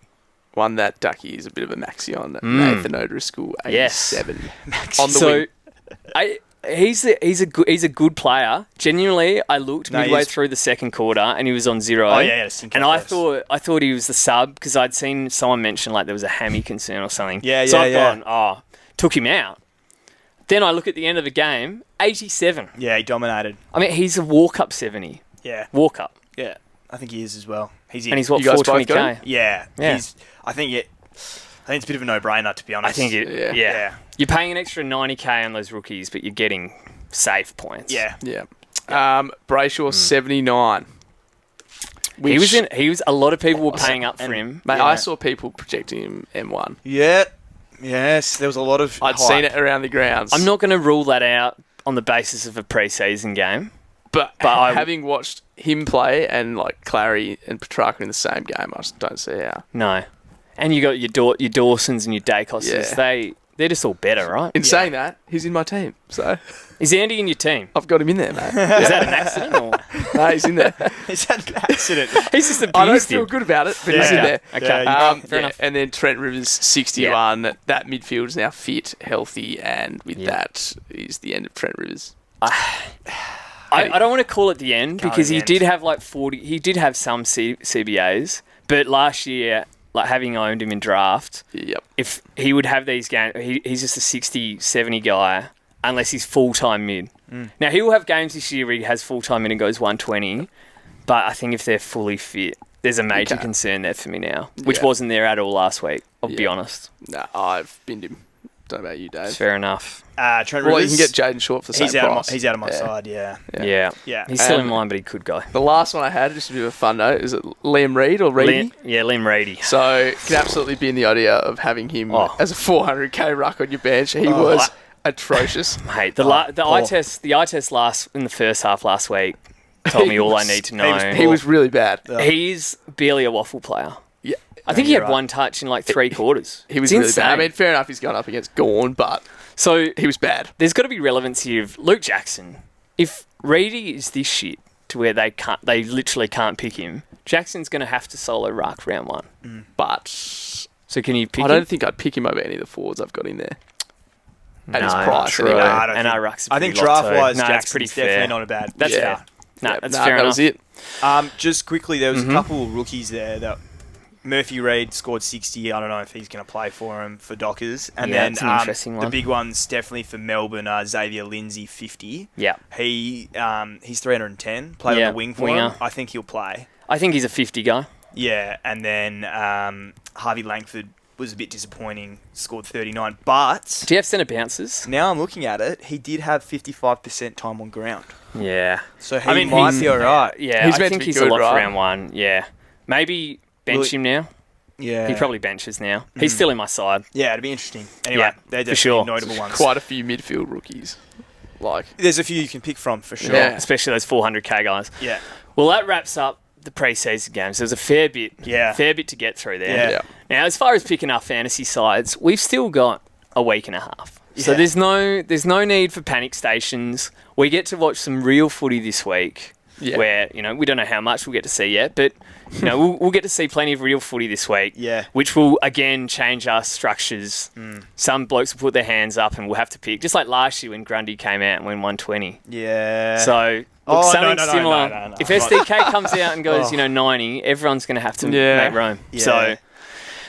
one that Ducky is a bit of a maxi on. Nathan O'Driscoll, 87. On the So, wing. he's a good player. Genuinely, I looked No, he midway is. through the second quarter and he was on 0. Oh, yeah, he had a stinker and I first. thought he was the sub because I'd seen someone mention like there was a hammy concern or something. Yeah, so yeah, I've yeah. gone, took him out. Then I look at the end of the game, 87. Yeah, he dominated. I mean, he's a walk-up 70. Yeah. Walk-up. Yeah. I think he is as well. He's in. And he's what, You guys both got 420k? him? Yeah. Yeah. I think it's a bit of a no-brainer, to be I honest. think it, Yeah. yeah. Yeah. You're paying an extra 90k on those rookies, but you're getting safe points. Yeah. Yeah. Brayshaw, 79. He was a lot of people were paying up for him. Mate, Yeah. I saw people projecting him M1. Yeah. Yes. There was a lot of I'd hype. seen it around the grounds. I'm not going to rule that out on the basis of a preseason game. But I- having watched him play and like Clary and Petrarca in the same game, I just don't see how. No. And you got your Dawsons and your Dacoses. Yeah. They're just all better, right? In saying that, he's in my team, so Is Andy in your team? I've got him in there, mate. Is that an accident or No, he's in there. Is that an accident? he's just I don't abused feel him? good about it, but he's in Yeah. there. Okay. Yeah, Fair enough. And then Trent Rivers, 61. That midfield is now fit, healthy, and with that is the end of Trent Rivers. I don't want to call it the end because the he end. did have like 40. He did have some CBAs, but last year, like having owned him in draft, Yep. if he would have these games, he's just a 60, 70 guy unless he's full-time mid. Now, he will have games this year where he has full-time mid and goes 120, but I think if they're fully fit, there's a major Okay. concern there for me now, which Yeah. wasn't there at all last week, I'll be Yeah. honest. No, I've binned him. Don't know about you, Dave. Fair enough. Trent Well, Rivers. you can get Jaden Short for the same he's out price. He's out of my Yeah. side, yeah. Yeah. Yeah. He's still in And- line, but he could go. The last one I had, just a bit of a fun note, is it Liam Reid or Reedy? Liam Reedy. So, can absolutely be in the idea of having him as a 400k ruck on your bench. He was atrocious. Mate, the eye test in the first half last week told me all I need to know. He was really bad. He's barely a waffle player. Yeah, I think he you're had right. one touch in like 3 quarters. he was It's really insane. bad. I mean, fair enough, he's gone up against Gawn, but so he was bad. there's got to be relevance here of Luke Jackson. If Reedy is this shit to where they literally can't pick him, Jackson's going to have to solo ruck round 1. But So can you pick I him? don't think I'd pick him over any of the forwards I've got in there. At his No, price, true. anyway. No, I don't And think- our ruck's a I pretty think lot too. draft-wise, No, that's Jackson's pretty definitely fair. not a bad. That's Yeah. fair. No, Yep, that's nah, fair that enough. was it. Just quickly, there was a couple of rookies there that Murphy Reid scored 60. I don't know if he's going to play for him for Dockers. And Yeah, then it's an interesting the one. big ones definitely for Melbourne are Xavier Lindsay, 50. Yeah. He's 310. Played Yeah, on the wing for winger. him. I think he'll play. I think he's a 50 guy. Yeah, and then Harvey Langford was a bit disappointing, scored 39. But Do you have centre bounces? now I'm looking at it, he did have 55% time on ground. Yeah. So he I mean, might he's- be all right. Yeah, He's I meant to think be he's good, a lot right? for round 1. Yeah. Maybe bench Well, him now. Yeah. He probably benches now. He's still in my side. Yeah, it'd be interesting. Anyway, Yeah, they're for definitely sure. notable ones. Quite a few midfield rookies. Like, There's a few you can pick from for sure. Yeah. Especially those 400k guys. Yeah. Well, that wraps up the pre-season games. There's a fair bit to get through there. Yeah. yeah. Now, as far as picking our fantasy sides, we've still got a week and a half. So Yeah. there's no need for panic stations. We get to watch some real footy this week. Yeah. Where, we don't know how much we'll get to see yet, but, we'll get to see plenty of real footy this week. Yeah. Which will, again, change our structures. Some blokes will put their hands up and we'll have to pick. Just like last year when Grundy came out and went 120. Yeah. So, look, Oh, no, something no, no, similar. no, no. If SDK comes out and goes, 90, everyone's going to have to Yeah. make room. Yeah. So,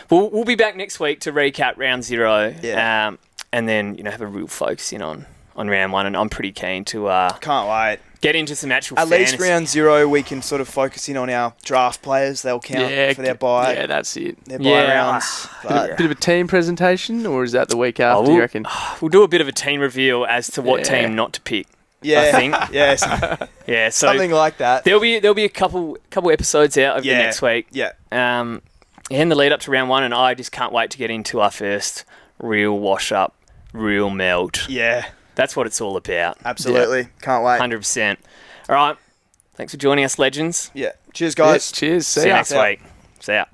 we'll be back next week to recap round 0. Yeah. And then, have a real focus in on on round 1, and I'm pretty keen to Can't wait. get into some actual At fantasy. least round 0, we can sort of focus in on our draft players. They'll count for their bye. Yeah, that's it. Their Yeah. bye rounds. But Bit of a team presentation, or is that the week after, we'll, you reckon? We'll do a bit of a team reveal as to what Yeah. team not to pick. yeah, I think. yes, Yeah, so something like that. there'll be a couple episodes out over the next week. Yeah, In the lead up to round 1, and I just can't wait to get into our first real wash up, real meld. yeah, That's what it's all about. absolutely. Can't wait. 100%. All right. Thanks for joining us, legends. Yeah. Cheers, guys. Cheers. See you ya. next week. See ya.